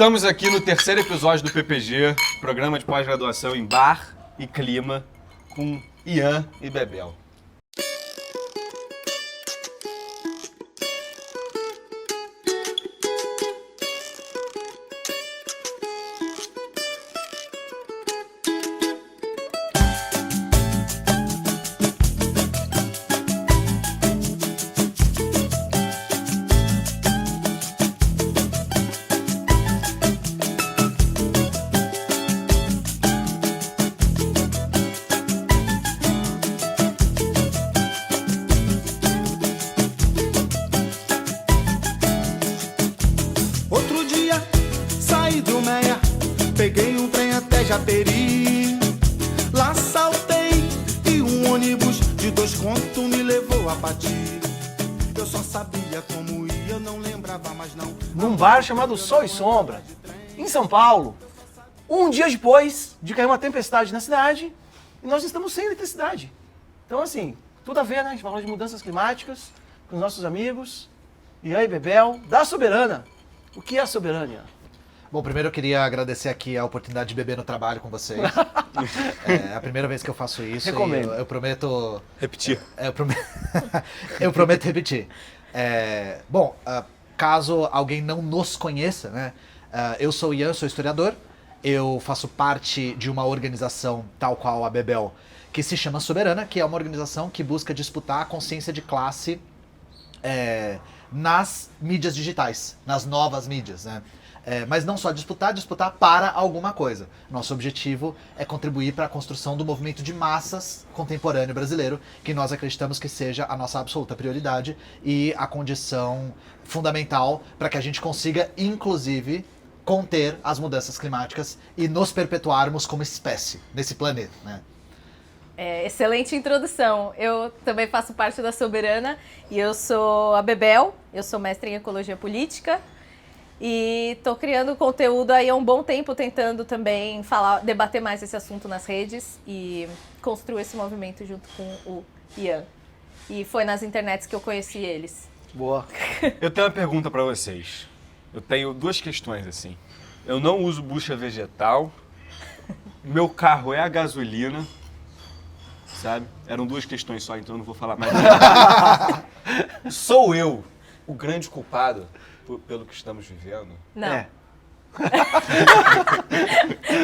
Estamos aqui no terceiro episódio do PPG, programa de pós-graduação em bar e clima, com Ian e Bebel. Peguei um trem até Japeri, lá saltei e um ônibus de 2 contos me levou a Pati. Eu só sabia como ia, não lembrava mais não. Num bar chamado Sol e Sombra, em São Paulo. Um dia depois de cair uma tempestade na cidade, e nós estamos sem eletricidade. Então assim, tudo a ver, né? A gente fala de mudanças climáticas com os nossos amigos. E aí, Bebel, da Soberana. O que é a Soberana? Bom, primeiro eu queria agradecer aqui a oportunidade de beber no trabalho com vocês. É a primeira vez que eu faço isso. Recomendo. E eu prometo... Repetir. Eu prometo repetir. Bom, caso alguém não nos conheça, né? Eu sou o Ian, sou historiador. Eu faço parte de uma organização tal qual a Bebel, que se chama Soberana, que é uma organização que busca disputar a consciência de classe nas mídias digitais, nas novas mídias, né? Mas não só disputar para alguma coisa. Nosso objetivo é contribuir para a construção do movimento de massas contemporâneo brasileiro, que nós acreditamos que seja a nossa absoluta prioridade e a condição fundamental para que a gente consiga, inclusive, conter as mudanças climáticas e nos perpetuarmos como espécie nesse planeta, né? Excelente introdução. Eu também faço parte da Soberana e eu sou a Bebel, eu sou mestre em Ecologia Política. E tô criando conteúdo aí há um bom tempo, tentando também debater mais esse assunto nas redes e construir esse movimento junto com o Ian. E foi nas internets que eu conheci eles. Boa. Eu tenho uma pergunta pra vocês. Eu tenho duas questões, assim. Eu não uso bucha vegetal. Meu carro é a gasolina. Sabe? Eram duas questões só, então eu não vou falar mais. Sou eu o grande culpado pelo que estamos vivendo? Não.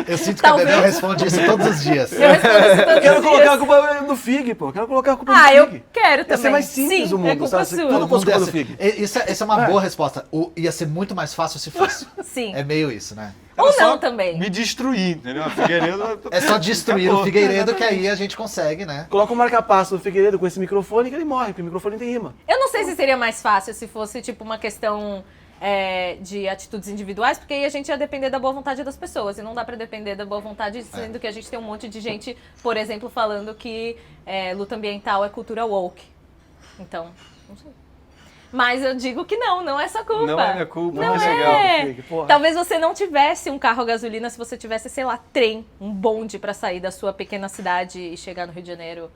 Eu sinto que a Bebel responde isso todos os dias. Eu respondo isso todos Quero os colocar a dias. culpa no FIG, pô. Quero colocar a culpa no FIG. Eu quero Ia também. ser mais simples Sim, o mundo, é culpa sabe? sua. Tudo fosse culpa do Essa FIG. é uma boa resposta. Ia ser muito mais fácil se fosse. Sim. É meio isso, né? Ou Era só não também. Me destruir, entendeu? A Figueiredo... É só destruir Acabou. o Figueiredo que aí a gente consegue, né? Coloca o marca-passo do Figueiredo com esse microfone que ele morre, porque o microfone tem rima. Eu não sei se seria mais fácil se fosse tipo uma questão de atitudes individuais, porque aí a gente ia depender da boa vontade das pessoas. E não dá pra depender da boa vontade, sendo que a gente tem um monte de gente, por exemplo, falando que luta ambiental é cultura woke. Então, não sei. Mas eu digo que não é sua culpa. Não é minha culpa, Não mas é. legal. Fique, porra. Talvez você não tivesse um carro a gasolina se você tivesse, sei lá, trem, um bonde pra sair da sua pequena cidade e chegar no Rio de Janeiro.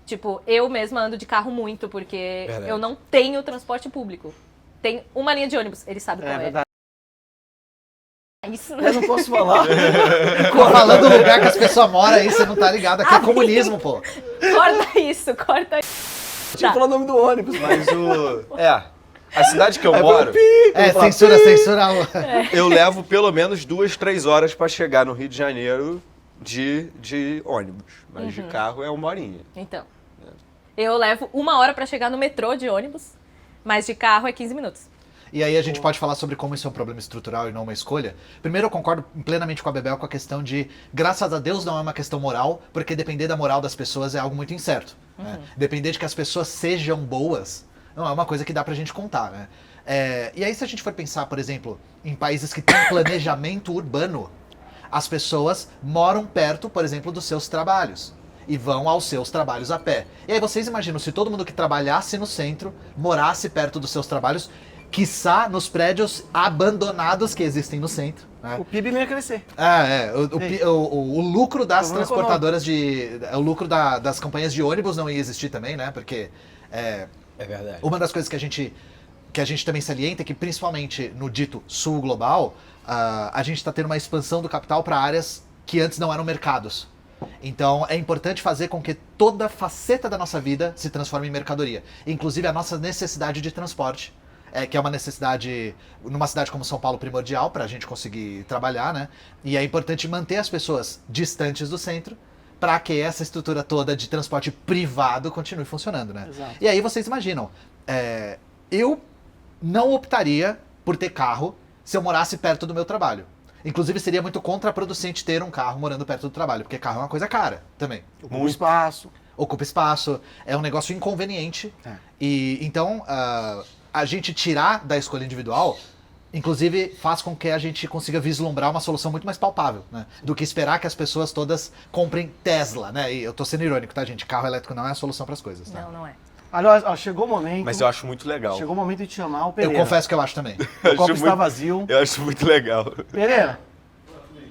Tipo, eu mesma ando de carro muito, porque Verdade. eu não tenho transporte público. Tem uma linha de ônibus, ele sabe qual é. verdade. Isso. Eu não posso falar. Falando do lugar que as pessoas moram aí, você não tá ligado. Aqui é comunismo, pô. Corta isso. Tinha que falar o nome do ônibus. Mas a cidade que eu moro, Censura. eu levo pelo menos 2-3 horas pra chegar no Rio de Janeiro de ônibus. Mas de carro é 1 horinha. Então, eu levo 1 hora pra chegar no metrô de ônibus, mas de carro é 15 minutos. E aí a gente pode falar sobre como isso é um problema estrutural e não uma escolha. Primeiro, eu concordo plenamente com a Bebel com a questão de, graças a Deus, não é uma questão moral, porque depender da moral das pessoas é algo muito incerto. Né? Depender de que as pessoas sejam boas não é uma coisa que dá pra gente contar, né? E aí, se a gente for pensar, por exemplo, em países que têm planejamento urbano, as pessoas moram perto, por exemplo, dos seus trabalhos. E vão aos seus trabalhos a pé. E aí vocês imaginam, se todo mundo que trabalhasse no centro, morasse perto dos seus trabalhos, quiçá nos prédios abandonados que existem no centro. Né? O PIB não ia crescer. O lucro das Problema transportadoras o lucro das campanhas de ônibus não ia existir também, né? Porque É verdade. uma das coisas que a gente que a gente também salienta é que, principalmente no dito sul global, a gente está tendo uma expansão do capital para áreas que antes não eram mercados. Então é importante fazer com que toda faceta da nossa vida se transforme em mercadoria, inclusive a nossa necessidade de transporte, que é uma necessidade numa cidade como São Paulo primordial para a gente conseguir trabalhar, né? E é importante manter as pessoas distantes do centro para que essa estrutura toda de transporte privado continue funcionando, né? Exato. E aí vocês imaginam, eu não optaria por ter carro se eu morasse perto do meu trabalho. Inclusive, seria muito contraproducente ter um carro morando perto do trabalho, porque carro é uma coisa cara também. Um espaço. Ocupa espaço, é um negócio inconveniente. É. E então, a gente tirar da escolha individual, inclusive, faz com que a gente consiga vislumbrar uma solução muito mais palpável, né? Do que esperar que as pessoas todas comprem Tesla, né? E eu tô sendo irônico, tá, gente? Carro elétrico não é a solução para as coisas, tá? Não é. Aliás, chegou o momento. Mas eu acho muito legal. Chegou o momento de te chamar o Eu Pereira. confesso que eu acho também. O copo está vazio. Eu acho muito legal. Pereira,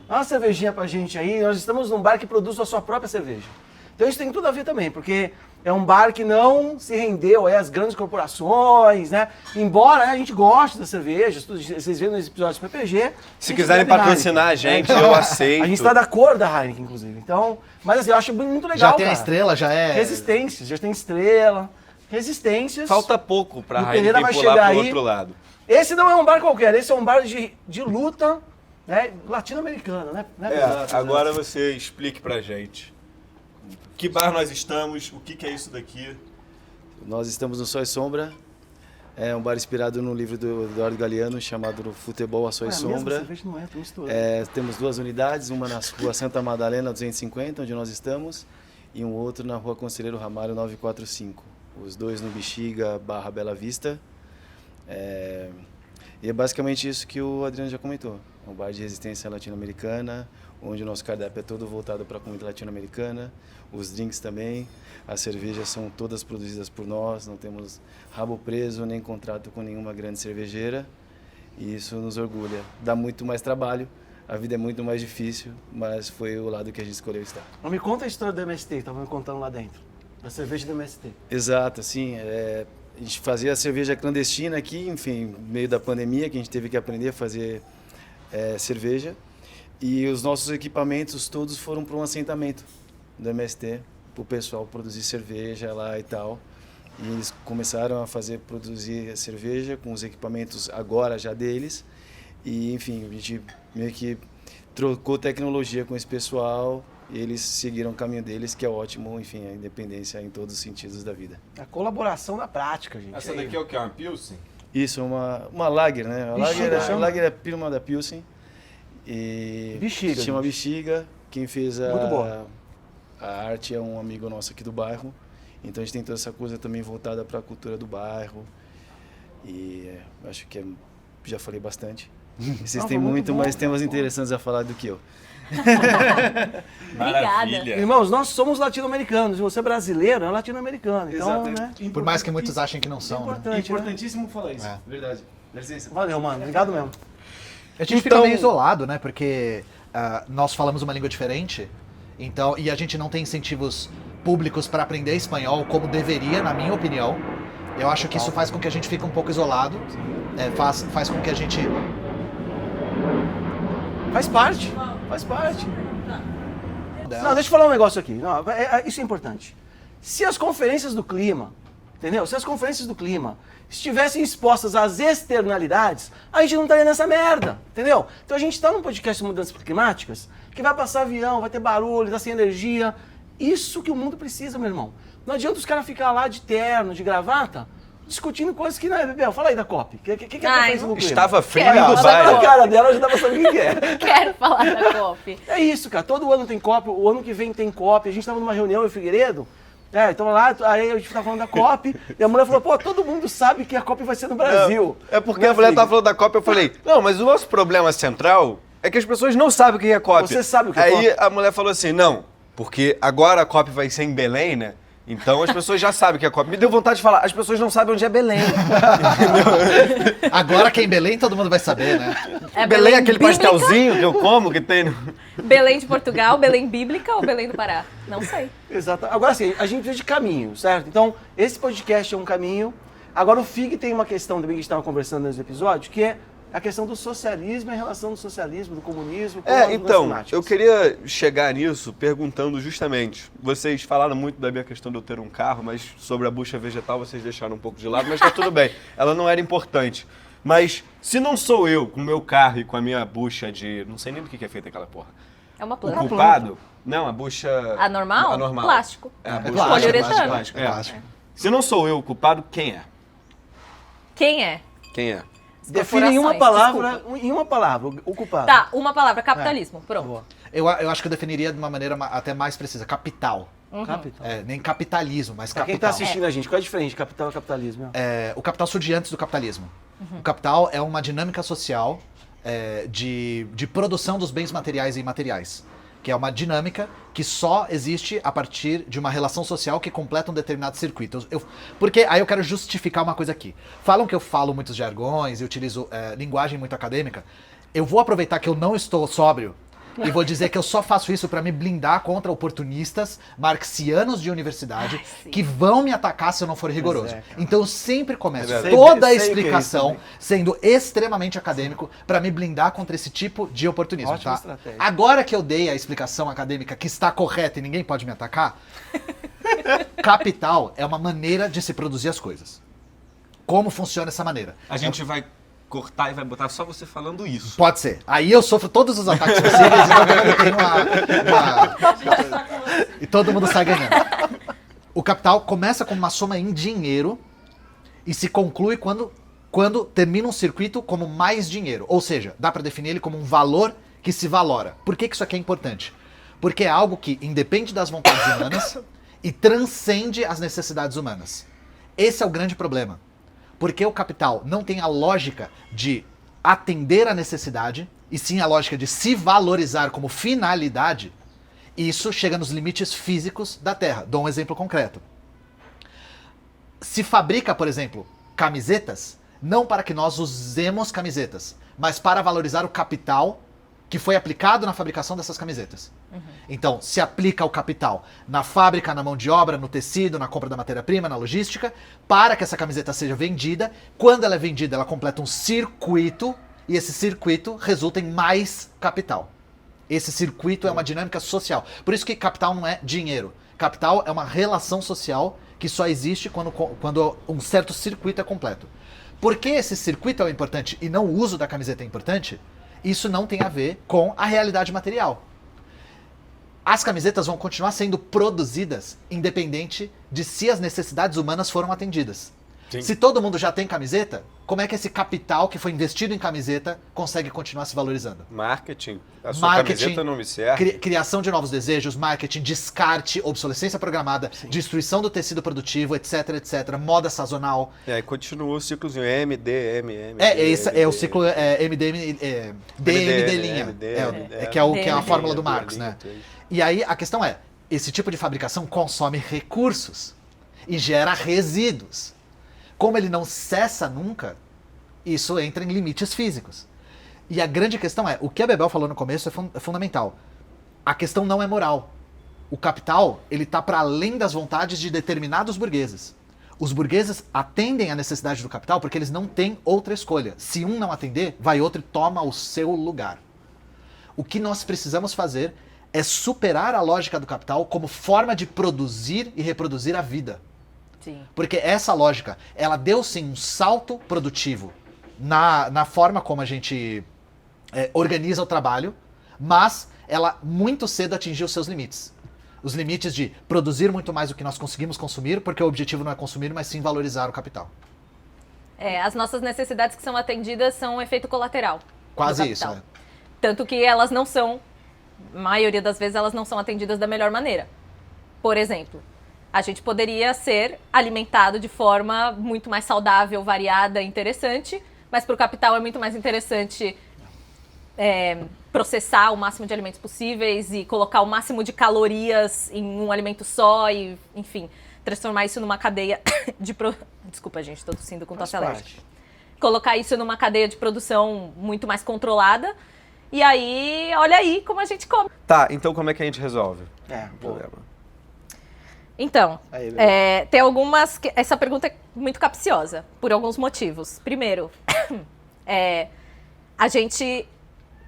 dá uma cervejinha pra gente aí. Nós estamos num bar que produz a sua própria cerveja. Então isso tem tudo a ver também, porque é um bar que não se rendeu às grandes corporações, né? Embora a gente goste das cervejas, vocês viram nos episódios do PPG. Se quiserem patrocinar a gente, eu aceito. A gente tá da cor da Heineken, inclusive. Então, mas assim, eu acho muito legal, Já tem a cara. estrela, já é... Resistências, já tem estrela. Resistências. Falta pouco pra O Pereira Heineken vai pular chegar pro aí. outro lado. Esse não é um bar qualquer, esse é um bar de luta, né, latino-americana, né? Agora você explique pra gente. Que bar nós estamos, o que é isso daqui? Nós estamos no Sol e Sombra, é um bar inspirado no livro do Eduardo Galeano chamado Futebol a Sol e Sombra. Temos 2 unidades, uma na rua Santa Madalena 250, onde nós estamos, e um outro na rua Conselheiro Ramalho 945. Os 2 no Bexiga / Bela Vista. E é basicamente isso que o Adriano já comentou. É um bar de resistência latino-americana, onde o nosso cardápio é todo voltado para a comida latino-americana, os drinks também, as cervejas são todas produzidas por nós, não temos rabo preso nem contrato com nenhuma grande cervejeira, e isso nos orgulha. Dá muito mais trabalho, a vida é muito mais difícil, mas foi o lado que a gente escolheu estar. Não me conta a história do MST, estava me contando lá dentro. A cerveja do MST. Exato, assim, a gente fazia a cerveja clandestina aqui, enfim, no meio da pandemia, que a gente teve que aprender a fazer cerveja. E os nossos equipamentos todos foram para um assentamento do MST, para o pessoal produzir cerveja lá e tal. E eles começaram a produzir cerveja com os equipamentos agora já deles. E, enfim, a gente meio que trocou tecnologia com esse pessoal e eles seguiram o caminho deles, que é ótimo, enfim, a independência em todos os sentidos da vida. A colaboração na prática, gente. Essa daqui é o que? Uma Pilsen? Isso, uma lager, né? A lager é a prima da Pilsen. E Bexiga, se chama gente. Bexiga. Quem fez Muito boa. a arte é um amigo nosso aqui do bairro. Então a gente tem toda essa coisa também voltada para a cultura do bairro. E acho que já falei bastante. Vocês têm muito mais temas interessantes a falar do que eu. Maravilha. Irmãos, nós somos latino-americanos. Você é brasileiro, é latino-americano. Então, Exato. né? Por mais que muitos achem que não são, né? Importante, né? Importantíssimo falar isso, verdade. Dá licença. Valeu, mano. Obrigado mesmo. A gente fica meio isolado, né? Porque nós falamos uma língua diferente, então, e a gente não tem incentivos públicos para aprender espanhol como deveria, na minha opinião. Eu acho que isso faz com que a gente fique um pouco isolado, faz com que a gente... Faz parte. Faz parte. Não, deixa eu falar um negócio aqui. Não, isso é importante. Se as conferências do clima, entendeu? Se as conferências do clima estivessem expostas às externalidades, a gente não estaria nessa merda, entendeu? Então a gente está num podcast de mudanças climáticas que vai passar avião, vai ter barulho, tá sem energia. Isso que o mundo precisa, meu irmão. Não adianta os caras ficar lá de terno, de gravata, discutindo coisas que não é, Bebel. Fala aí da COP. O que é a conferência do clima? Estava frio Quero. em Olha Dubai. a cara dela, já dá pra saber o que é. Quero falar da COP. É isso, cara. Todo ano tem COP, o ano que vem tem COP. A gente estava numa reunião em Figueiredo, então lá, aí a gente estava falando da COP, e a mulher falou, pô, todo mundo sabe que a COP vai ser no Brasil. É porque a mulher tava falando da COP, eu falei, não, mas o nosso problema central é que as pessoas não sabem o que é COP. Você sabe o que é Aí COP? a mulher falou assim, não, porque agora a COP vai ser em Belém, né? Então as pessoas já sabem o que é COP. Me deu vontade de falar, as pessoas não sabem onde é Belém. Agora que é em Belém, todo mundo vai saber, né? É Belém é aquele bíblica? pastelzinho que eu como, que tem... Belém de Portugal, Belém bíblica ou Belém do Pará? Não sei. Exato. Agora sim, a gente precisa de caminho, certo? Então, esse podcast é um caminho. Agora, o FIG tem uma questão também que a gente estava conversando nesse episódio, que é a questão do socialismo e a relação do socialismo, do comunismo com as Então, temáticas. eu queria chegar nisso perguntando justamente, vocês falaram muito da minha questão de eu ter um carro, mas sobre a bucha vegetal vocês deixaram um pouco de lado, mas tá tudo bem, ela não era importante. Mas se não sou eu com o meu carro e com a minha bucha de... não sei nem do que é feita aquela porra. É uma O planta. culpado... Não, a bucha... Anormal? Anormal. Plástico. É, a bucha plástico, Poliuretano. plástico, É plástico. Se não sou eu o culpado, quem é? Quem é? Quem é? As Define em uma corporações, palavra, o culpado. Tá, uma palavra, capitalismo. Pronto. Boa. Eu acho que eu definiria de uma maneira até mais precisa, capital. Capital. Nem capitalismo, mas Pra quem capital. tá assistindo a gente, qual é a diferença de capital e capitalismo? O capital surge antes do capitalismo. O capital é uma dinâmica social de produção dos bens materiais e imateriais. Que é uma dinâmica que só existe a partir de uma relação social que completa um determinado circuito. Porque aí eu quero justificar uma coisa aqui. Falam que eu falo muitos jargões e utilizo linguagem muito acadêmica. Eu vou aproveitar que eu não estou sóbrio e vou dizer que eu só faço isso para me blindar contra oportunistas marxianos de universidade que vão me atacar se eu não for rigoroso. cara. Então eu sempre começo É verdade. toda a Sei que é isso explicação também. sendo extremamente acadêmico para me blindar contra esse tipo de oportunismo. Ótima Tá? estratégia. Agora que eu dei a explicação acadêmica que está correta e ninguém pode me atacar, capital é uma maneira de se produzir as coisas. Como funciona essa maneira? A gente vai cortar e vai botar só você falando isso. Pode ser. Aí eu sofro todos os ataques possíveis e eu tenho e todo mundo sai ganhando. O capital começa como uma soma em dinheiro e se conclui quando termina um circuito como mais dinheiro. Ou seja, dá para definir ele como um valor que se valora. Por que isso aqui é importante? Porque é algo que independe das vontades humanas e transcende as necessidades humanas. Esse é o grande problema. Porque o capital não tem a lógica de atender a necessidade, e sim a lógica de se valorizar como finalidade, isso chega nos limites físicos da Terra. Dou um exemplo concreto. Se fabrica, por exemplo, camisetas, não para que nós usemos camisetas, mas para valorizar o capital que foi aplicado na fabricação dessas camisetas. Então, se aplica o capital na fábrica, na mão de obra, no tecido, na compra da matéria-prima, na logística, para que essa camiseta seja vendida. Quando ela é vendida, ela completa um circuito, e esse circuito resulta em mais capital. Esse circuito é uma dinâmica social. Por isso que capital não é dinheiro. Capital é uma relação social que só existe quando um certo circuito é completo. Por que esse circuito é importante e não o uso da camiseta é importante? Isso não tem a ver com a realidade material. As camisetas vão continuar sendo produzidas independente de se as necessidades humanas foram atendidas. Sim. Se todo mundo já tem camiseta, como é que esse capital que foi investido em camiseta consegue continuar se valorizando? Marketing. A sua camiseta não me serve. Criação de novos desejos, marketing, descarte, obsolescência programada, destruição do tecido produtivo, etc, etc, moda sazonal. E aí continua o ciclozinho MD, MM. Esse é o ciclo DMD linha, que é a fórmula do Marx, né? E aí a questão é, esse tipo de fabricação consome recursos e gera resíduos. Como ele não cessa nunca, isso entra em limites físicos. E a grande questão é, o que a Bebel falou no começo é fundamental. A questão não é moral. O capital, ele está para além das vontades de determinados burgueses. Os burgueses atendem à necessidade do capital porque eles não têm outra escolha. Se um não atender, vai outro e toma o seu lugar. O que nós precisamos fazer é superar a lógica do capital como forma de produzir e reproduzir a vida. Sim. Porque essa lógica, ela deu sim um salto produtivo na forma como a gente organiza o trabalho, mas ela muito cedo atingiu seus limites. Os limites de produzir muito mais do que nós conseguimos consumir, porque o objetivo não é consumir, mas sim valorizar o capital. As nossas necessidades que são atendidas são um efeito colateral. Quase do isso, capital. Tanto que elas não são, a maioria das vezes, elas não são atendidas da melhor maneira. Por exemplo, a gente poderia ser alimentado de forma muito mais saudável, variada, interessante, mas para o capital é muito mais interessante processar o máximo de alimentos possíveis e colocar o máximo de calorias em um alimento só e, enfim, transformar isso numa cadeia de... Desculpa, gente, estou tossindo com tosse alérgica. Colocar isso numa cadeia de produção muito mais controlada e aí, olha aí como a gente come. Tá, então como é que a gente resolve o problema? Então, Aí, Bebel. tem algumas... Essa pergunta é muito capciosa, por alguns motivos. Primeiro, a gente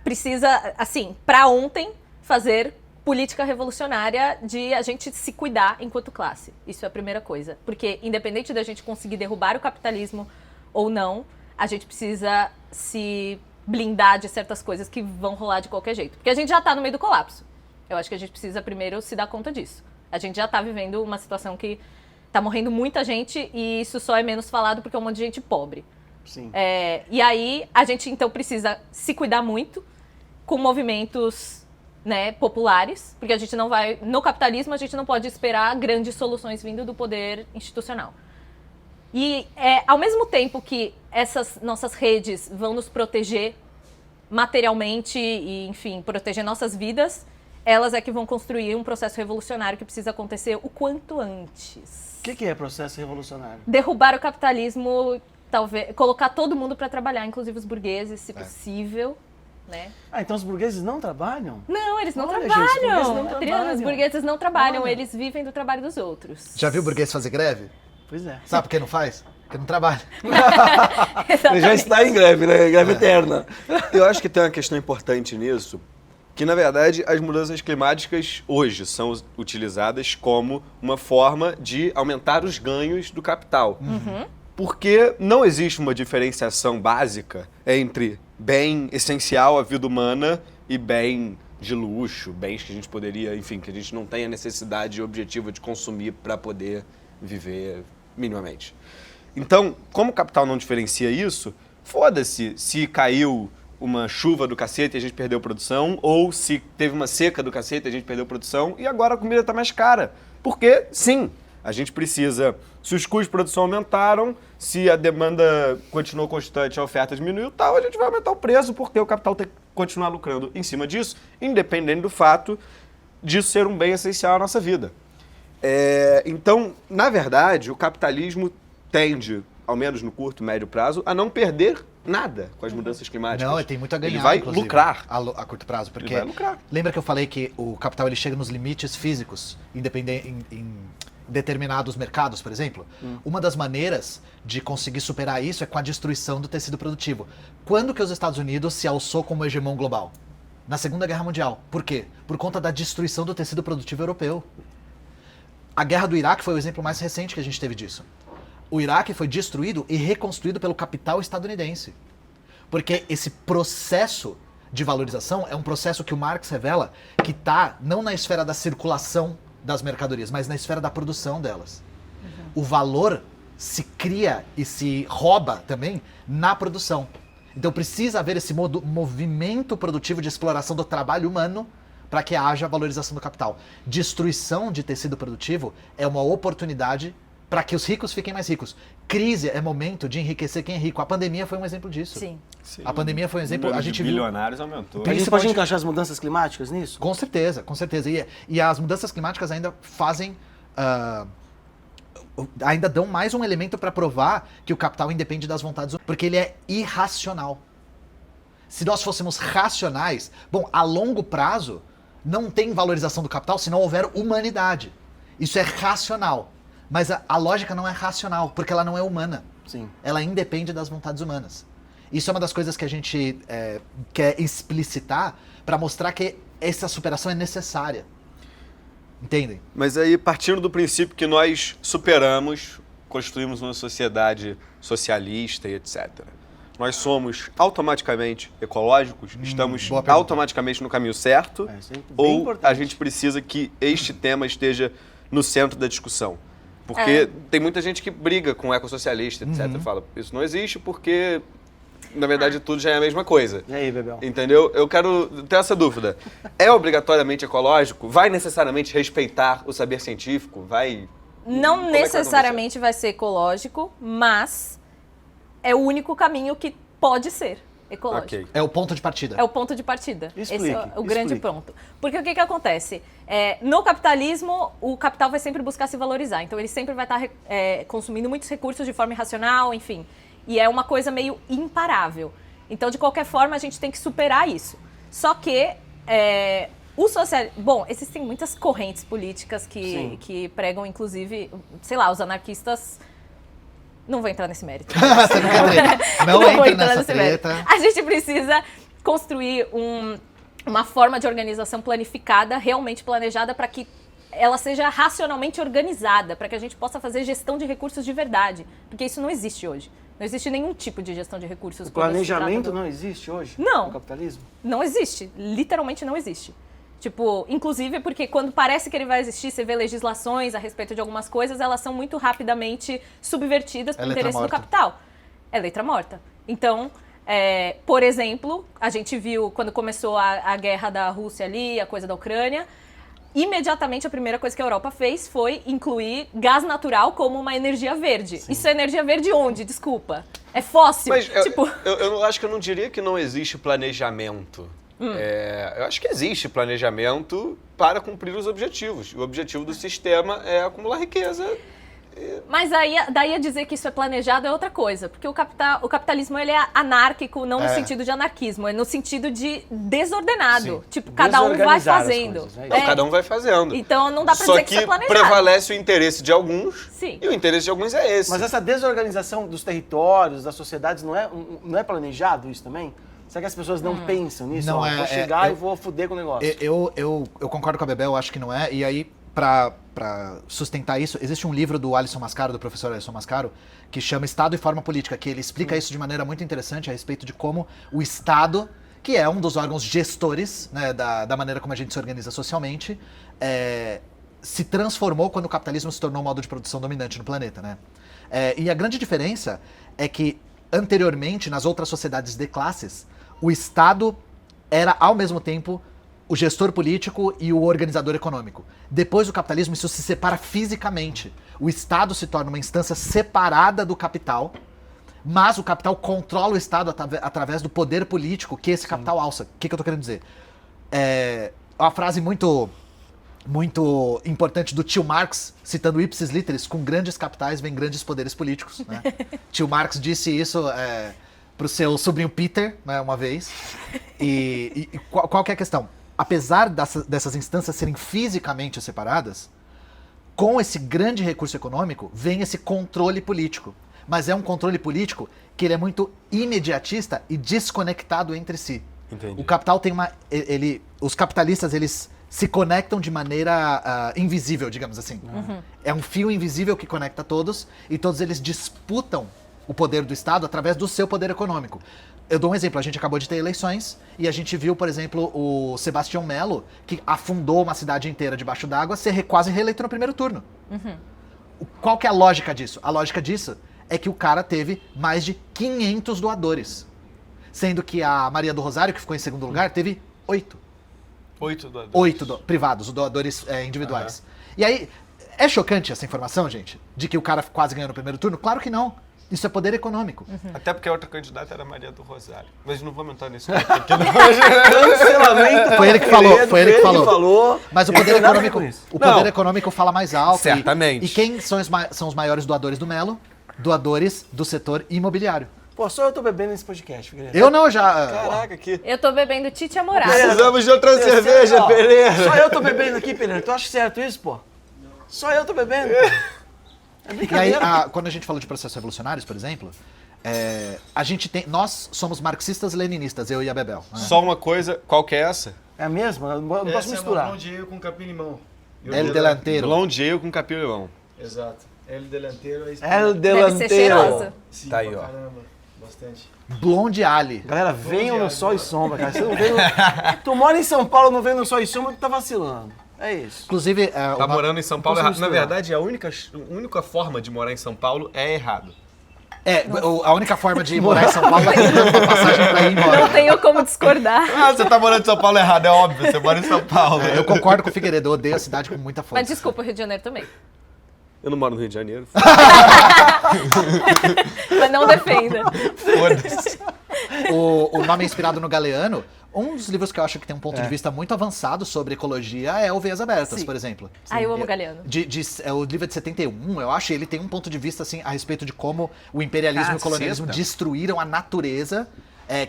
precisa, assim, para ontem, fazer política revolucionária de a gente se cuidar enquanto classe. Isso é a primeira coisa. Porque, independente da gente conseguir derrubar o capitalismo ou não, a gente precisa se blindar de certas coisas que vão rolar de qualquer jeito. Porque a gente já está no meio do colapso. Eu acho que a gente precisa primeiro se dar conta disso. A gente já está vivendo uma situação que está morrendo muita gente e isso só é menos falado porque é um monte de gente pobre. Sim. E aí a gente então precisa se cuidar muito com movimentos, né, populares, porque a gente não vai... No capitalismo a gente não pode esperar grandes soluções vindo do poder institucional. E ao mesmo tempo que essas nossas redes vão nos proteger materialmente e, enfim, proteger nossas vidas, elas é que vão construir um processo revolucionário que precisa acontecer o quanto antes. O que é processo revolucionário? Derrubar o capitalismo, talvez, colocar todo mundo para trabalhar, inclusive os burgueses, se possível, né? Ah, então os burgueses não trabalham? Não, eles não Olha, gente, os burgueses trabalham. não Adriano, trabalham. os burgueses não trabalham, Olha. eles vivem do trabalho dos outros. Já viu o burguês fazer greve? Pois é. Sabe por que não faz? Porque não trabalha. Ele já está em greve, né? Greve eterna. Eu acho que tem uma questão importante nisso, que na verdade as mudanças climáticas hoje são utilizadas como uma forma de aumentar os ganhos do capital. Porque não existe uma diferenciação básica entre bem essencial à vida humana e bem de luxo, bens que a gente poderia, enfim, que a gente não tem a necessidade objetiva de consumir para poder viver minimamente. Então, como o capital não diferencia isso, foda-se se caiu uma chuva do cacete e a gente perdeu produção, ou se teve uma seca do cacete e a gente perdeu produção, e agora a comida está mais cara. Porque, sim, a gente precisa... Se os custos de produção aumentaram, se a demanda continuou constante, a oferta diminuiu, tal, a gente vai aumentar o preço, porque o capital tem que continuar lucrando em cima disso, independente do fato disso ser um bem essencial à nossa vida. Então, na verdade, o capitalismo tende, ao menos no curto e médio prazo, a não perder nada com as mudanças climáticas. Não, ele tem muito a ganhar, Ele vai inclusive, lucrar. a curto prazo. Porque Ele vai lucrar. lembra que eu falei que o capital ele chega nos limites físicos, em determinados mercados, por exemplo? Uma das maneiras de conseguir superar isso é com a destruição do tecido produtivo. Quando que os Estados Unidos se alçou como hegemon global? Na Segunda Guerra Mundial. Por quê? Por conta da destruição do tecido produtivo europeu. A Guerra do Iraque foi o exemplo mais recente que a gente teve disso. O Iraque foi destruído e reconstruído pelo capital estadunidense. Porque esse processo de valorização é um processo que o Marx revela que está não na esfera da circulação das mercadorias, mas na esfera da produção delas. O valor se cria e se rouba também na produção. Então precisa haver esse movimento produtivo de exploração do trabalho humano para que haja valorização do capital. Destruição de tecido produtivo é uma oportunidade para que os ricos fiquem mais ricos. Crise é momento de enriquecer quem é rico. A pandemia foi um exemplo disso. Sim. A pandemia foi um exemplo. O número A gente de viu. bilionários aumentou. A gente pode Principalmente- encaixar as mudanças climáticas nisso? Com certeza, com certeza. E as mudanças climáticas ainda fazem. Ainda dão mais um elemento para provar que o capital independe das vontades humanas, porque ele é irracional. Se nós fôssemos racionais, bom, a longo prazo não tem valorização do capital se não houver humanidade. Isso é racional. Mas a lógica não é racional, porque ela não é humana. Sim. Ela independe das vontades humanas. Isso é uma das coisas que a gente quer explicitar para mostrar que essa superação é necessária. Entendem? Mas aí, partindo do princípio que nós superamos, construímos uma sociedade socialista e etc. Nós somos automaticamente ecológicos? Estamos boa pergunta. automaticamente no caminho certo? Isso é bem Ou importante. a gente precisa que este tema esteja no centro da discussão? Porque tem muita gente que briga com o ecossocialista, etc. Fala, isso não existe porque, na verdade, tudo já é a mesma coisa. E aí, Bebel? Entendeu? Eu quero ter essa dúvida. É obrigatoriamente ecológico? Vai necessariamente respeitar o saber científico? Vai... Não Como é que vai necessariamente vai ser ecológico, mas é o único caminho que pode ser ecológico. Ok. É o ponto de partida. É o ponto de partida. Esse Explique, é o grande explique. ponto. Porque o que acontece? No capitalismo, o capital vai sempre buscar se valorizar. Então, ele sempre vai estar consumindo muitos recursos de forma irracional, enfim. E é uma coisa meio imparável. Então, de qualquer forma, a gente tem que superar isso. Só que Bom, existem muitas correntes políticas que pregam, inclusive, sei lá, os anarquistas. Não vou entrar nesse mérito. Você não quer treta. Não vou entra entrar nessa nesse mérito. treta. A gente precisa construir uma forma de organização planificada, realmente planejada, para que ela seja racionalmente organizada, para que a gente possa fazer gestão de recursos de verdade. Porque isso não existe hoje. Não existe nenhum tipo de gestão de recursos. O planejamento não existe hoje? Não. No capitalismo? Não existe. Literalmente não existe. Tipo, inclusive porque quando parece que ele vai existir, você vê legislações a respeito de algumas coisas, elas são muito rapidamente subvertidas pelo interesse do capital. É letra morta. Então, por exemplo, a gente viu quando começou a guerra da Rússia ali, a coisa da Ucrânia, imediatamente a primeira coisa que a Europa fez foi incluir gás natural como uma energia verde. Sim. Isso é energia verde onde? Desculpa. É fóssil. Mas tipo... eu acho que eu não diria que não existe planejamento. Eu acho que existe planejamento para cumprir os objetivos. O objetivo do sistema é acumular riqueza. Mas daí a dizer que isso é planejado é outra coisa. Porque o capitalismo ele é anárquico, não no sentido de anarquismo, é no sentido de desordenado. Sim. Tipo, cada um vai fazendo. Coisas, Não, cada um vai fazendo. Então não dá pra Só dizer que isso é que planejado. prevalece o interesse de alguns. Sim. E o interesse de alguns é esse. Mas essa desorganização dos territórios, das sociedades, não é planejado isso também? Será que as pessoas não pensam nisso? Não Vou chegar e vou foder com o negócio. Eu concordo com a Bebel, eu acho que não é. E aí, pra sustentar isso, existe um livro do Alisson Mascaro, do professor Alisson Mascaro, que chama Estado e Forma Política, que ele explica isso de maneira muito interessante a respeito de como o Estado, que é um dos órgãos gestores, né, da maneira como a gente se organiza socialmente, se transformou quando o capitalismo se tornou o modo de produção dominante no planeta, né? E a grande diferença é que, anteriormente, nas outras sociedades de classes, o Estado era, ao mesmo tempo, o gestor político e o organizador econômico. Depois do capitalismo, isso se separa fisicamente. O Estado se torna uma instância separada do capital, mas o capital controla o Estado através do poder político que esse capital alça. O que eu tô querendo dizer? Uma frase muito importante do tio Marx, citando Ipsis Literis: com grandes capitais vem grandes poderes políticos. Né? Tio Marx disse isso pro seu sobrinho Peter, né, uma vez. E qual que é a questão? Apesar dessas instâncias serem fisicamente separadas, com esse grande recurso econômico vem esse controle político. Mas é um controle político que ele é muito imediatista e desconectado entre si. Entendi. O capital tem os capitalistas, eles se conectam de maneira invisível, digamos assim. É um fio invisível que conecta todos e todos eles disputam o poder do Estado através do seu poder econômico. Eu dou um exemplo, a gente acabou de ter eleições e a gente viu, por exemplo, o Sebastião Melo, que afundou uma cidade inteira debaixo d'água, ser quase reeleito no primeiro turno. Qual que é a lógica disso? A lógica disso é que o cara teve mais de 500 doadores, sendo que a Maria do Rosário, que ficou em segundo lugar, teve 8. 8 doadores. 8 privados, doadores individuais. E aí, é chocante essa informação, gente? De que o cara quase ganhou no primeiro turno? Claro que não. Isso é poder econômico. Até porque a outra candidata era a Maria do Rosário. Mas não vamos entrar nisso. Cancelamento. Foi ele que falou, foi ele que falou. Mas o poder Não tem nada a ver econômico, com isso. o poder econômico fala mais alto. Certamente. E quem são os maiores doadores do Melo? Doadores do setor imobiliário. Pô, só eu tô bebendo nesse podcast, Figueiredo. Eu não, já... Caraca, que... Eu tô bebendo Tite Amorado. Precisamos de outra cerveja, Ó, Pereira. Só eu tô bebendo aqui, Pereira. Tu acha certo isso, pô? Só eu tô bebendo. É E aí, brincadeira. quando a gente falou de processos revolucionários, por exemplo, nós somos marxistas-leninistas, eu e a Bebel. Né? Só uma coisa, qual que é essa? É a mesma? Não posso Essa misturar. é uma blonde ale com capim-limão. El Delantero. Blonde ale com capim-limão. Exato. El Delanteiro é El Deve ser cheirosa. Sim, Tá aí, pra ó. caramba. Bastante. Blonde Ali. Galera, venham no Sol e Sombra, cara. Você não vem no... Tu mora em São Paulo, não vem no Sol e Sombra, tu tá vacilando. É isso. Inclusive... Tá morando em São Paulo Posso errado. Na misturar. verdade, a única forma de morar em São Paulo é errado. a única forma de morar em São Paulo é ter uma passagem pra ir embora. Não tenho como discordar. Ah, você tá morando em São Paulo errado, é óbvio. Você mora em São Paulo. Eu concordo com o Figueiredo, eu odeio a cidade com muita força. Mas desculpa, o Rio de Janeiro também. Eu não moro no Rio de Janeiro. Mas não defenda. Foda-se. O nome é inspirado no Galeano. Um dos livros que eu acho que tem um ponto de vista muito avançado sobre ecologia é o Veias Abertas, Sim. por exemplo. Ah, eu amo Galeano. O livro é de 71, eu acho, e ele tem um ponto de vista assim a respeito de como o imperialismo e o colonialismo Caceta. destruíram a natureza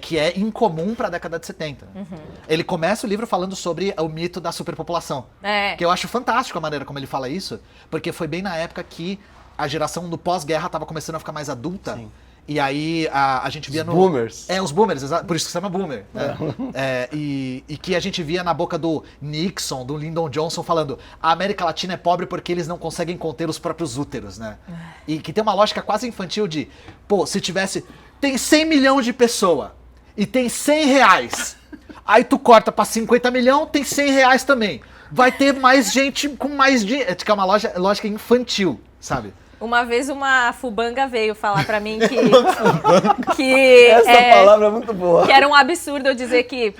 que é incomum para a década de 70. Ele começa o livro falando sobre o mito da superpopulação. Que eu acho fantástico a maneira como ele fala isso, porque foi bem na época que a geração do pós-guerra estava começando a ficar mais adulta. Sim. E aí a gente via no... boomers. Os boomers, por isso que se chama boomer. Né? E que a gente via na boca do Nixon, do Lyndon Johnson, falando a América Latina é pobre porque eles não conseguem conter os próprios úteros, né? E que tem uma lógica quase infantil de, pô, se tivesse... Tem 100 milhões de pessoas e tem 100 reais. Aí tu corta pra 50 milhões, tem 100 reais também. Vai ter mais gente com mais dinheiro. É uma lógica infantil, sabe? Uma vez uma fubanga veio falar pra mim que Essa palavra é muito boa. que era um absurdo eu dizer que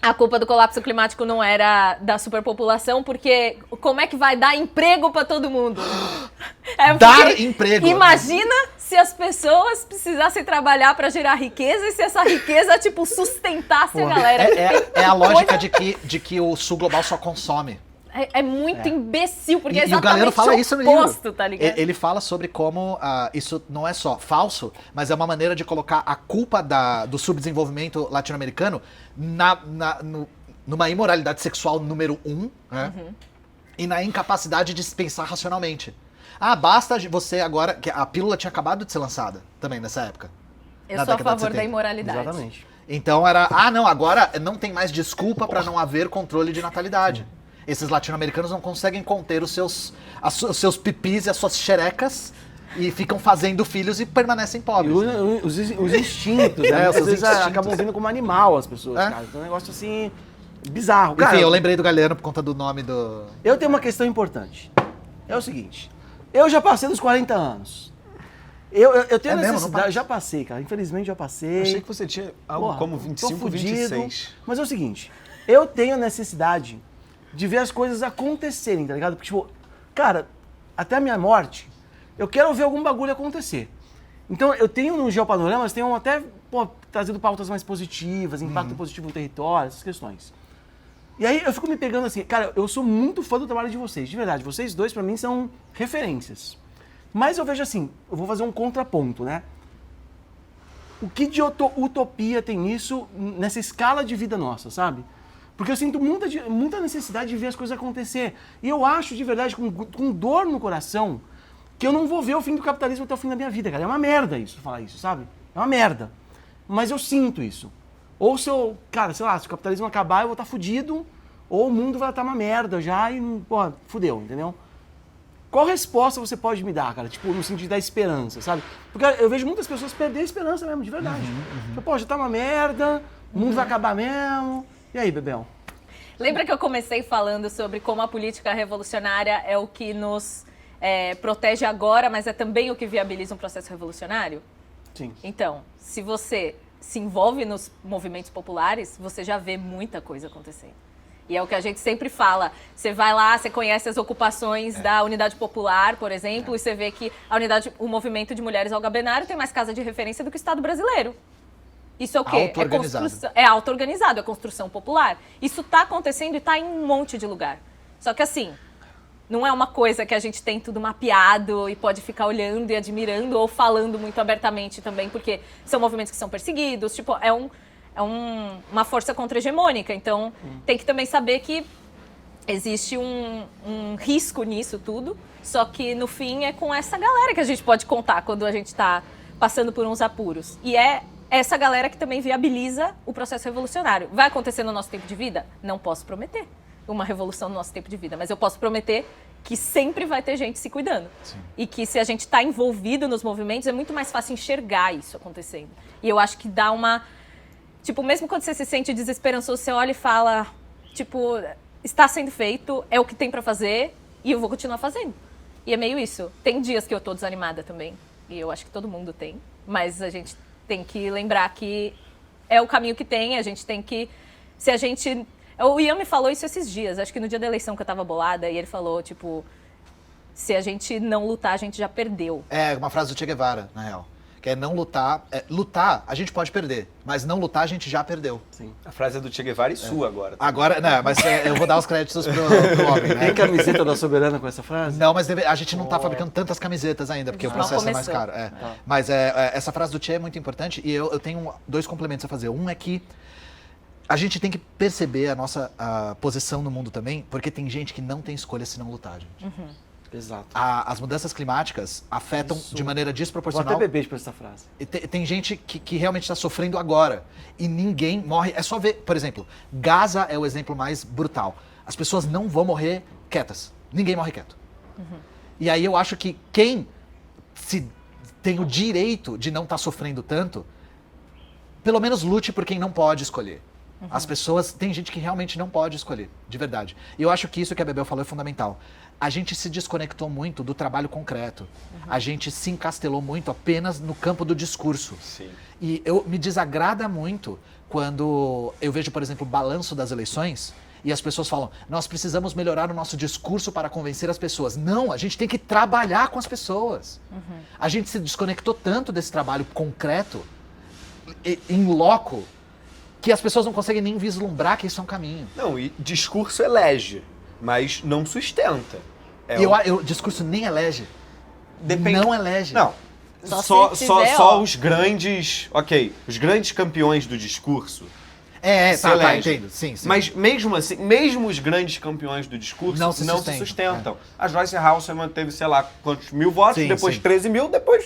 a culpa do colapso climático não era da superpopulação, porque como é que vai dar emprego pra todo mundo? Dar emprego. Imagina se as pessoas precisassem trabalhar pra gerar riqueza e se essa riqueza, tipo, sustentasse a galera. É a lógica de que o sul global só consome. É muito imbecil, porque é E o exatamente Galeno fala isso no oposto, livro. tá ligado? Ele fala sobre como isso não é só falso, mas é uma maneira de colocar a culpa do subdesenvolvimento latino-americano numa imoralidade sexual número 1, né? E na incapacidade de se pensar racionalmente. Basta você agora... que a pílula tinha acabado de ser lançada também nessa época. Eu na sou a década de favor da 70. imoralidade. Exatamente. Então era... não, agora não tem mais desculpa para não haver controle de natalidade. Esses latino-americanos não conseguem conter os seus pipis e as suas xerecas e ficam fazendo filhos e permanecem E pobres. né? os instintos, né? Os Às vezes instintos. acabam vindo como animal as pessoas, cara. Então é um negócio assim, bizarro. Cara, Enfim, eu lembrei do Galeno por conta do nome do... eu tenho uma questão importante. É o seguinte, eu já passei dos 40 anos. Eu tenho mesmo? Não necessidade, passa? eu já passei, cara. Infelizmente já passei. Achei que você tinha algo Porra, como tô 25, fudido. 26. Mas é o seguinte, eu tenho necessidade de ver as coisas acontecerem, tá ligado? Porque, tipo, cara, até a minha morte, eu quero ver algum bagulho acontecer. Então, eu tenho no Geopanoramas, tenho até, trazido pautas mais positivas, impacto positivo no território, essas questões. E aí, eu fico me pegando assim, cara, eu sou muito fã do trabalho de vocês, de verdade. Vocês dois, pra mim, são referências. Mas eu vejo assim, eu vou fazer um contraponto, né? O que de utopia tem nisso, nessa escala de vida nossa, sabe? Porque eu sinto muita necessidade de ver as coisas acontecer. E eu acho, de verdade, com dor no coração, que eu não vou ver o fim do capitalismo até o fim da minha vida, cara. É uma merda isso, falar isso, sabe? É uma merda. Mas eu sinto isso. Ou se eu, cara, sei lá, se o capitalismo acabar, eu vou estar fudido, ou o mundo vai estar uma merda já e, fudeu, entendeu? Qual resposta você pode me dar, cara? Tipo, no sentido da esperança, sabe? Porque eu vejo muitas pessoas perder a esperança mesmo, de verdade. Tipo, já tá uma merda, o mundo vai acabar mesmo. E aí, Bebel? Lembra que eu comecei falando sobre como a política revolucionária é o que nos protege agora, mas é também o que viabiliza um processo revolucionário? Sim. Então, se você se envolve nos movimentos populares, você já vê muita coisa acontecendo. E é o que a gente sempre fala. Você vai lá, você conhece as ocupações da Unidade Popular, por exemplo, e você vê que o movimento de mulheres algabenário tem mais casa de referência do que o Estado brasileiro. Isso é o quê? É auto-organizado, é construção popular. Isso está acontecendo e está em um monte de lugar. Só que assim, não é uma coisa que a gente tem tudo mapeado e pode ficar olhando e admirando ou falando muito abertamente também, porque são movimentos que são perseguidos, tipo, uma força contra-hegemônica. Então, tem que também saber que existe um risco nisso tudo, só que no fim é com essa galera que a gente pode contar quando a gente está passando por uns apuros. E é essa galera que também viabiliza o processo revolucionário. Vai acontecer no nosso tempo de vida? Não posso prometer uma revolução no nosso tempo de vida, mas eu posso prometer que sempre vai ter gente se cuidando. Sim. E que se a gente está envolvido nos movimentos, é muito mais fácil enxergar isso acontecendo. E eu acho que dá uma... Tipo, mesmo quando você se sente desesperançoso, você olha e fala, tipo, está sendo feito, é o que tem para fazer e eu vou continuar fazendo. E é meio isso. Tem dias que eu tô desanimada também, e eu acho que todo mundo tem, mas a gente tem que lembrar que é o caminho que tem, a gente tem que... Se a gente... O Ian me falou isso esses dias, acho que no dia da eleição que eu tava bolada, e ele falou, tipo, se a gente não lutar, a gente já perdeu. É uma frase do Che Guevara, na real. que é não lutar. Lutar, a gente pode perder, mas não lutar, a gente já perdeu. A frase é do Che Guevara e sua agora. Agora, não, mas eu vou dar os créditos pro homem, né? Tem camiseta da Soberana com essa frase? Não, mas a gente não tá fabricando tantas camisetas ainda, porque o Não processo é mais começou. caro. Mas essa frase do Che é muito importante e eu tenho 2 complementos a fazer. Um é que a gente tem que perceber a nossa posição no mundo também, porque tem gente que não tem escolha se não lutar, gente. Exato. As mudanças climáticas afetam de maneira Vou desproporcional. até beber por essa frase. E tem gente que realmente está sofrendo agora. E ninguém morre. É só ver, por exemplo, Gaza é o exemplo mais brutal. As pessoas não vão morrer quietas. Ninguém morre quieto. E aí eu acho que quem tem o direito de não estar sofrendo tanto, pelo menos lute por quem não pode escolher. As pessoas, tem gente que realmente não pode escolher, de verdade. E eu acho que isso que a Bebel falou é fundamental. A gente se desconectou muito do trabalho concreto. A gente se encastelou muito apenas no campo do discurso. Sim. E me desagrada muito quando eu vejo, por exemplo, o balanço das eleições e as pessoas falam, nós precisamos melhorar o nosso discurso para convencer as pessoas. Não, a gente tem que trabalhar com as pessoas. A gente se desconectou tanto desse trabalho concreto, em loco, que as pessoas não conseguem nem vislumbrar que isso é um caminho. Não, e discurso elege, mas não sustenta. O discurso nem elege. Depende- Não elege. Não. Só se fizer, ó. Os grandes. Ok, os grandes campeões do discurso. se tá, elege. entendo. Sim. Mas mesmo assim, mesmo os grandes campeões do discurso Não se não sustentam, se sustentam. A Joyce Hasselman teve, sei lá, quantos mil votos, Sim, depois sim. 13 mil, depois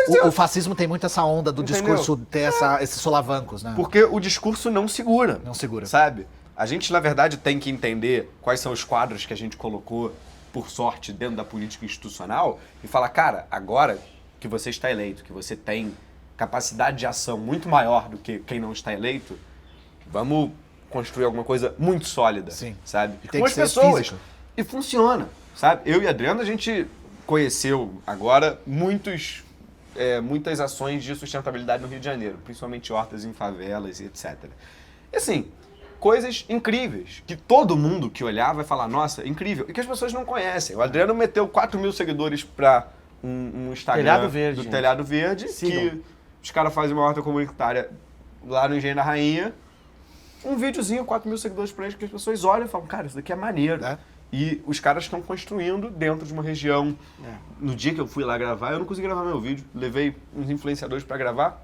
1.600. O fascismo tem muito essa onda do Entendeu? discurso ter esses solavancos, né? Porque o discurso não segura. Não segura. Sabe? A gente, na verdade, tem que entender quais são os quadros que a gente colocou, por sorte, dentro da política institucional e falar, cara, agora que você está eleito, que você tem capacidade de ação muito maior do que quem não está eleito, vamos construir alguma coisa muito sólida, Sim. sabe? E tem Com que as ser pessoas. físico. E funciona, sabe? Eu e a Adriana, a gente conheceu agora muitas ações de sustentabilidade no Rio de Janeiro, principalmente hortas em favelas e etc. E assim, coisas incríveis, que todo mundo que olhar vai falar, nossa, incrível, e que as pessoas não conhecem. O Adriano meteu 4 mil seguidores para um Instagram Telhado Verde, do gente. Telhado Verde, Sigam. que os caras fazem uma horta comunitária lá no Engenho da Rainha, um videozinho, 4 mil seguidores pra eles, que as pessoas olham e falam, cara, isso daqui é maneiro. É. E os caras estão construindo dentro de uma região. No dia que eu fui lá gravar, eu não consegui gravar meu vídeo. Levei uns influenciadores pra gravar,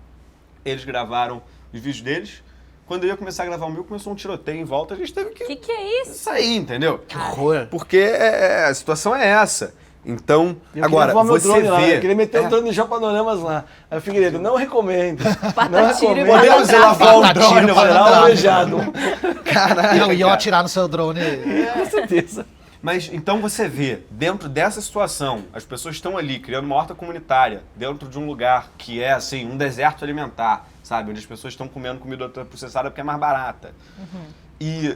eles gravaram os vídeos deles. Quando eu ia começar a gravar o meu, começou um tiroteio em volta, a gente teve que Que é isso? sair, entendeu? Que horror. Porque a situação é essa. Então, Eu agora, queria voar meu você drone lá, vê... eu queria meter o drone no Panoramas lá. Aí o Figueiredo, não recomendo. Patatiro e Podemos ir lá voar um drone, Patatiro, lá, alvejado. Caralho. Não, e eu atirar no seu drone. Com certeza. Mas então você vê, dentro dessa situação, as pessoas estão ali criando uma horta comunitária, dentro de um lugar que é, assim, um deserto alimentar, sabe? Onde as pessoas estão comendo comida ultraprocessada porque é mais barata. E,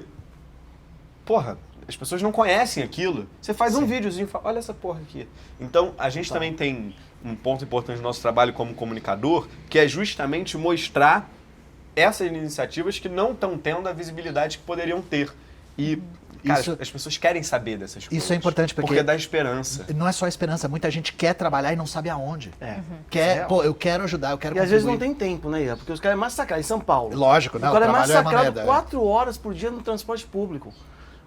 porra, as pessoas não conhecem aquilo. Você faz um videozinho e fala, olha essa porra aqui. Então, a gente também tem um ponto importante no nosso trabalho como comunicador, que é justamente mostrar essas iniciativas que não estão tendo a visibilidade que poderiam ter. E, cara, Isso- as pessoas querem saber dessas coisas. Isso é importante porque- dá esperança. Não é só esperança, muita gente quer trabalhar e não sabe aonde. É. Quer, pô, eu quero ajudar, eu quero E às vezes não contribuir. tem tempo, né, Ian? Porque os caras é massacrados. Em São Paulo. Lógico, não, O cara é o trabalho é uma massacrado merda, 4 horas por dia no transporte público.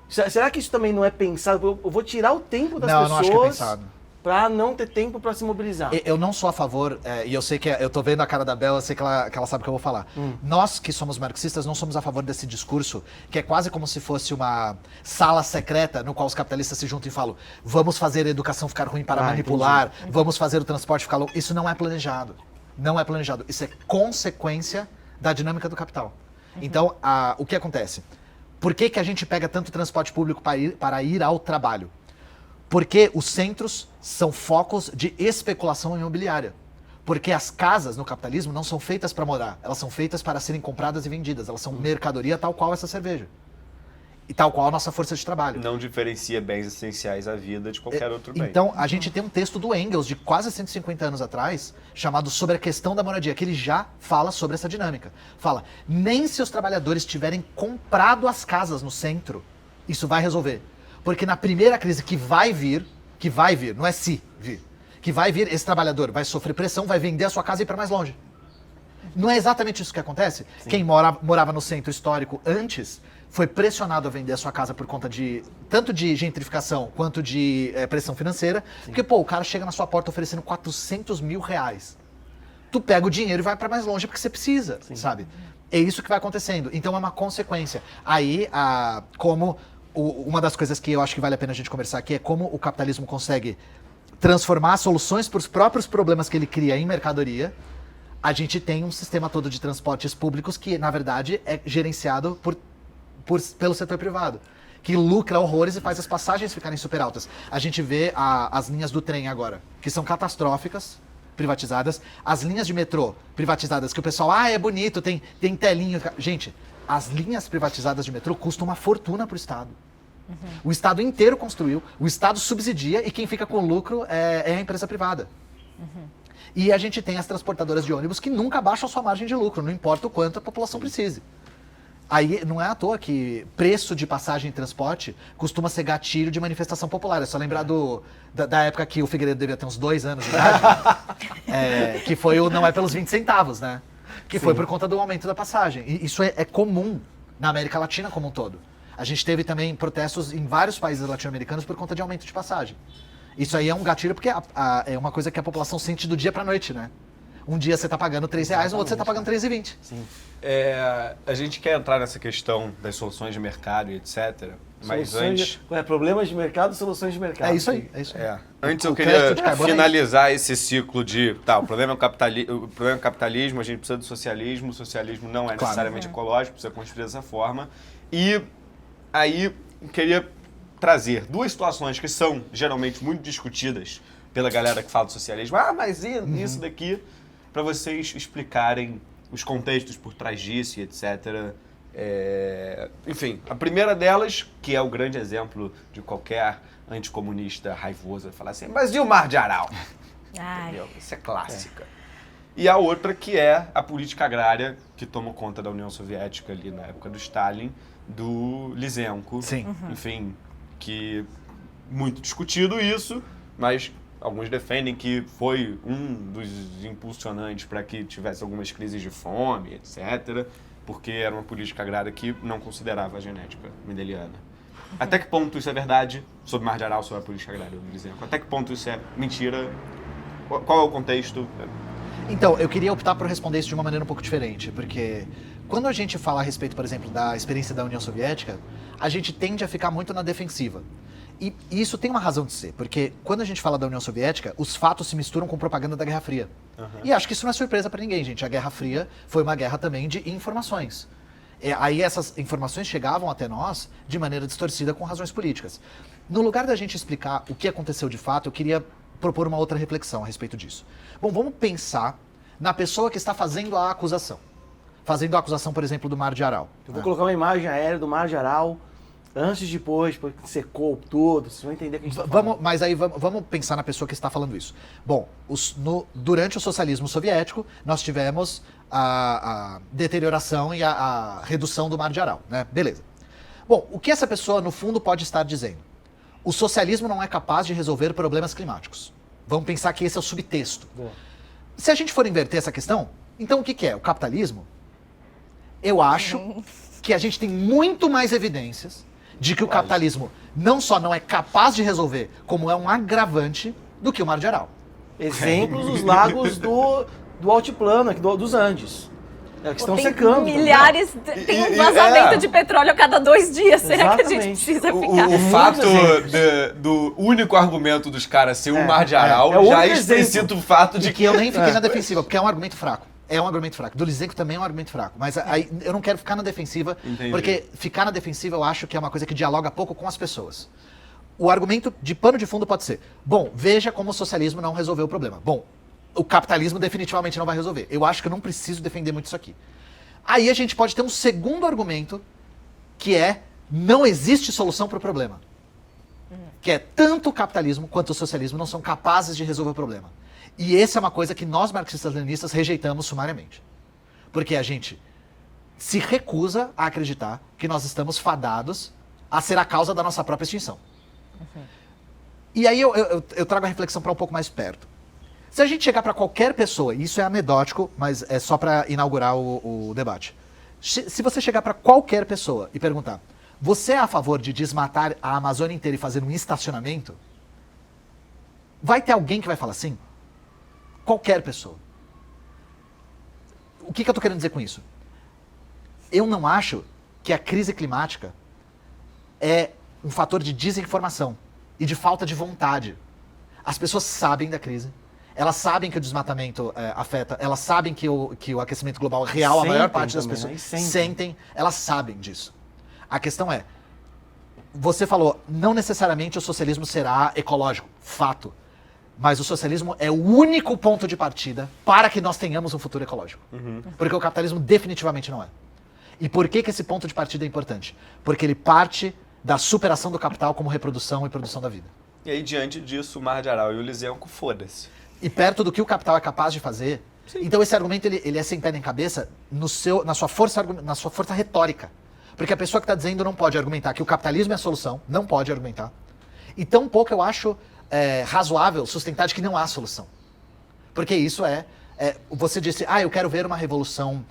Será que isso também não é pensado? Eu vou tirar o tempo das Não, eu não acho que é pessoas pensado. pra não ter tempo pra se mobilizar. Eu não sou a favor, e eu sei que eu tô vendo a cara da Bela, eu sei que ela sabe o que eu vou falar. Nós que somos marxistas não somos a favor desse discurso, que é quase como se fosse uma sala secreta no qual os capitalistas se juntam e falam: vamos fazer a educação ficar ruim para manipular, vamos fazer o transporte ficar louco. Isso não é planejado. Não é planejado. Isso é consequência da dinâmica do capital. Então, o que acontece? Por que a gente pega tanto transporte público para ir ao trabalho? Porque os centros são focos de especulação imobiliária. Porque as casas no capitalismo não são feitas para morar, elas são feitas para serem compradas e vendidas. Elas são mercadoria tal qual essa cerveja. E tal qual a nossa força de trabalho. Não diferencia bens essenciais à vida de qualquer outro bem. Então, a gente tem um texto do Engels, de quase 150 anos atrás, chamado Sobre a Questão da Moradia, que ele já fala sobre essa dinâmica. Fala, nem se os trabalhadores tiverem comprado as casas no centro, isso vai resolver. Porque na primeira crise que vai vir, não é se vir, que vai vir, esse trabalhador vai sofrer pressão, vai vender a sua casa e ir para mais longe. Não é exatamente isso que acontece? Sim. Quem morava no centro histórico antes foi pressionado a vender a sua casa por conta de tanto de gentrificação quanto de pressão financeira. Sim. Porque, pô, o cara chega na sua porta oferecendo 400 mil reais. Tu pega o dinheiro e vai para mais longe porque você precisa, sim, sabe? É isso que vai acontecendo. Então é uma consequência. Aí, uma das coisas que eu acho que vale a pena a gente conversar aqui é como o capitalismo consegue transformar soluções para os próprios problemas que ele cria em mercadoria. A gente tem um sistema todo de transportes públicos que, na verdade, é gerenciado pelo setor privado, que lucra horrores e faz as passagens ficarem super altas. A gente vê as linhas do trem agora, que são catastróficas, privatizadas. As linhas de metrô privatizadas, que o pessoal, é bonito, tem telinho. Gente, as linhas privatizadas de metrô custam uma fortuna para o Estado. Uhum. O Estado inteiro construiu, o Estado subsidia e quem fica com lucro é a empresa privada. Uhum. E a gente tem as transportadoras de ônibus que nunca baixam a sua margem de lucro, não importa o quanto a população precise. Aí não é à toa que preço de passagem e transporte costuma ser gatilho de manifestação popular. É só lembrar da época que o Figueiredo devia ter uns 2 anos de idade, que foi o Não é pelos 20 centavos, né? Que sim, foi por conta do aumento da passagem. E isso é comum na América Latina como um todo. A gente teve também protestos em vários países latino-americanos por conta de aumento de passagem. Isso aí é um gatilho porque é uma coisa que a população sente do dia pra noite, né? Um dia você tá pagando R$3, no outro você tá pagando R$3,20. Sim. A gente quer entrar nessa questão das soluções de mercado e etc. Mas antes... Problemas de mercado, soluções de mercado. É isso aí. Antes eu queria finalizar esse ciclo de... o problema é o capitalismo, a gente precisa do socialismo. O socialismo não é necessariamente ecológico, precisa construir dessa forma. E aí eu queria trazer 2 situações que são geralmente muito discutidas pela galera que fala do socialismo. Mas isso daqui... para vocês explicarem os contextos por trás disso e etc. Enfim, a primeira delas, que é o grande exemplo de qualquer anticomunista raivoso, falar assim, mas e o Mar de Aral? Entendeu? Isso é clássica. E a outra que é a política agrária que tomou conta da União Soviética ali na época do Stalin, do Lysenko. Sim. Enfim, que muito discutido isso, mas... alguns defendem que foi um dos impulsionantes para que tivesse algumas crises de fome, etc., porque era uma política agrária que não considerava a genética mendeliana. Até que ponto isso é verdade sobre Mar de Aral, sobre a política agrária, por exemplo? Até que ponto isso é mentira? Qual é o contexto? Então, eu queria optar por responder isso de uma maneira um pouco diferente, porque quando a gente fala a respeito, por exemplo, da experiência da União Soviética, a gente tende a ficar muito na defensiva. E isso tem uma razão de ser, porque quando a gente fala da União Soviética, os fatos se misturam com propaganda da Guerra Fria. Uhum. E acho que isso não é surpresa para ninguém, gente. A Guerra Fria foi uma guerra também de informações. Aí essas informações chegavam até nós de maneira distorcida com razões políticas. No lugar da gente explicar o que aconteceu de fato, eu queria propor uma outra reflexão a respeito disso. Bom, vamos pensar na pessoa que está fazendo a acusação. Fazendo a acusação, por exemplo, do Mar de Aral. Eu vou colocar uma imagem aérea do Mar de Aral... antes e depois, porque secou tudo, vocês vão entender o que a gente está falando. Mas aí vamos pensar na pessoa que está falando isso. Bom, durante o socialismo soviético, nós tivemos a deterioração e a redução do Mar de Aral, né? Beleza. Bom, o que essa pessoa, no fundo, pode estar dizendo? O socialismo não é capaz de resolver problemas climáticos. Vamos pensar que esse é o subtexto. Boa. Se a gente for inverter essa questão, então o que é? O capitalismo? Eu acho que a gente tem muito mais evidências de que o capitalismo não só não é capaz de resolver, como é um agravante do que o Mar de Aral. Exemplos dos lagos do altiplano, aqui dos Andes. Que estão secando. Milhares, tem um vazamento de petróleo a cada 2 dias. Será que a gente precisa ficar? O fato do único argumento dos caras ser um Mar de Aral já explicita o fato de que eu nem fiquei na defensiva, porque é um argumento fraco. É um argumento fraco. Do Lysenko também é um argumento fraco. Mas aí eu não quero ficar na defensiva, porque ficar na defensiva eu acho que é uma coisa que dialoga pouco com as pessoas. O argumento de pano de fundo pode ser, bom, veja como o socialismo não resolveu o problema. Bom, o capitalismo definitivamente não vai resolver. Eu acho que eu não preciso defender muito isso aqui. Aí a gente pode ter um segundo argumento, que é, não existe solução para o problema. Que é, tanto o capitalismo quanto o socialismo não são capazes de resolver o problema. E essa é uma coisa que nós marxistas-leninistas rejeitamos sumariamente. Porque a gente se recusa a acreditar que nós estamos fadados a ser a causa da nossa própria extinção. Uhum. E aí eu trago a reflexão para um pouco mais perto. Se a gente chegar para qualquer pessoa, e isso é anedótico, mas é só para inaugurar o debate. Se você chegar para qualquer pessoa e perguntar, você é a favor de desmatar a Amazônia inteira e fazer um estacionamento? Vai ter alguém que vai falar sim? Qualquer pessoa. O que eu estou querendo dizer com isso? Eu não acho que a crise climática é um fator de desinformação e de falta de vontade. As pessoas sabem da crise. Elas sabem que o desmatamento afeta, elas sabem que o aquecimento global é real, a maior parte das pessoas sentem, elas sabem disso. A questão é, você falou, não necessariamente o socialismo será ecológico, fato. Mas o socialismo é o único ponto de partida para que nós tenhamos um futuro ecológico. Porque o capitalismo definitivamente não é. E por que esse ponto de partida é importante? Porque ele parte da superação do capital como reprodução e produção da vida. E aí, diante disso, o Mar de Aral e o Lisenco, foda-se. E perto do que o capital é capaz de fazer. Sim. Então esse argumento ele é sem pé nem cabeça na sua força retórica. Porque a pessoa que está dizendo não pode argumentar que o capitalismo é a solução, não pode argumentar. E tão pouco eu acho razoável sustentar de que não há solução. Porque isso você disse, eu quero ver uma revolução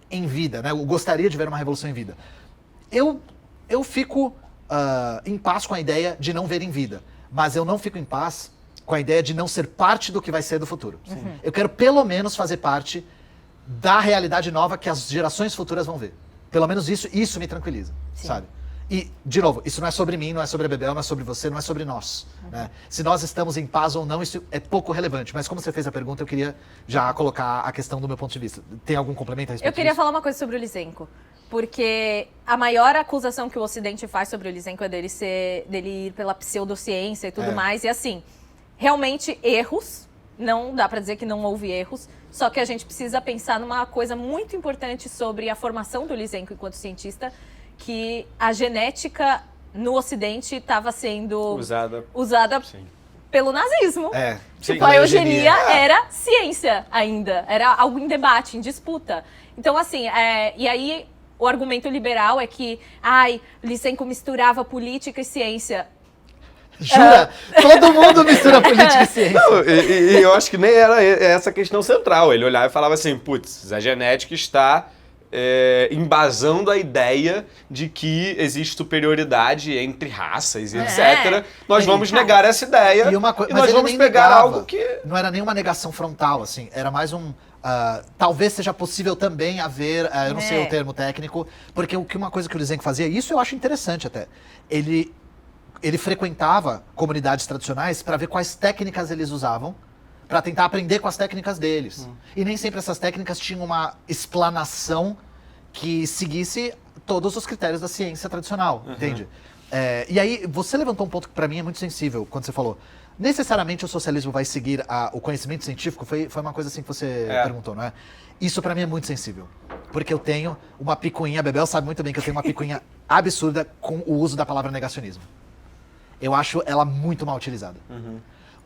em vida, né? Eu gostaria de ver uma revolução em vida. Eu fico em paz com a ideia de não ver em vida. Mas eu não fico em paz com a ideia de não ser parte do que vai ser do futuro. Eu quero pelo menos fazer parte da realidade nova que as gerações futuras vão ver. Pelo menos isso me tranquiliza, sabe? E, de novo, isso não é sobre mim, não é sobre a Bebel, não é sobre você, não é sobre nós. Né? Se nós estamos em paz ou não, isso é pouco relevante. Mas como você fez a pergunta, eu queria já colocar a questão do meu ponto de vista. Tem algum complemento a respeito Eu queria disso? falar uma coisa sobre o Lisenco. Porque a maior acusação que o Ocidente faz sobre o Lisenco é dele ir pela pseudociência e tudo mais. E assim, realmente erros, não dá pra dizer que não houve erros, só que a gente precisa pensar numa coisa muito importante sobre a formação do Lisenco enquanto cientista, que a genética no Ocidente estava sendo usada pelo nazismo. Tipo, a eugenia era ciência ainda, era algo em debate, em disputa. Então, assim, e aí o argumento liberal é que, Lisenco misturava política e ciência. Jura? Todo mundo mistura política e ciência. Não, e eu acho que nem era essa a questão central. Ele olhava e falava assim, putz, a genética está embasando a ideia de que existe superioridade entre raças, etc. Nós vamos negar essa ideia e nós vamos pegar algo que... Não era nenhuma negação frontal, assim. Era mais um... talvez seja possível também haver, eu não sei o termo técnico, porque uma coisa que o Lisenco fazia, isso eu acho interessante até, ele frequentava comunidades tradicionais para ver quais técnicas eles usavam, para tentar aprender com as técnicas deles. E nem sempre essas técnicas tinham uma explanação que seguisse todos os critérios da ciência tradicional, entende? E aí, você levantou um ponto que para mim é muito sensível, quando você falou, necessariamente o socialismo vai seguir o conhecimento científico? Foi uma coisa assim que você perguntou, não é? Isso para mim é muito sensível. Porque eu tenho uma picuinha, a Bebel sabe muito bem que eu tenho uma picuinha absurda com o uso da palavra negacionismo. Eu acho ela muito mal utilizada.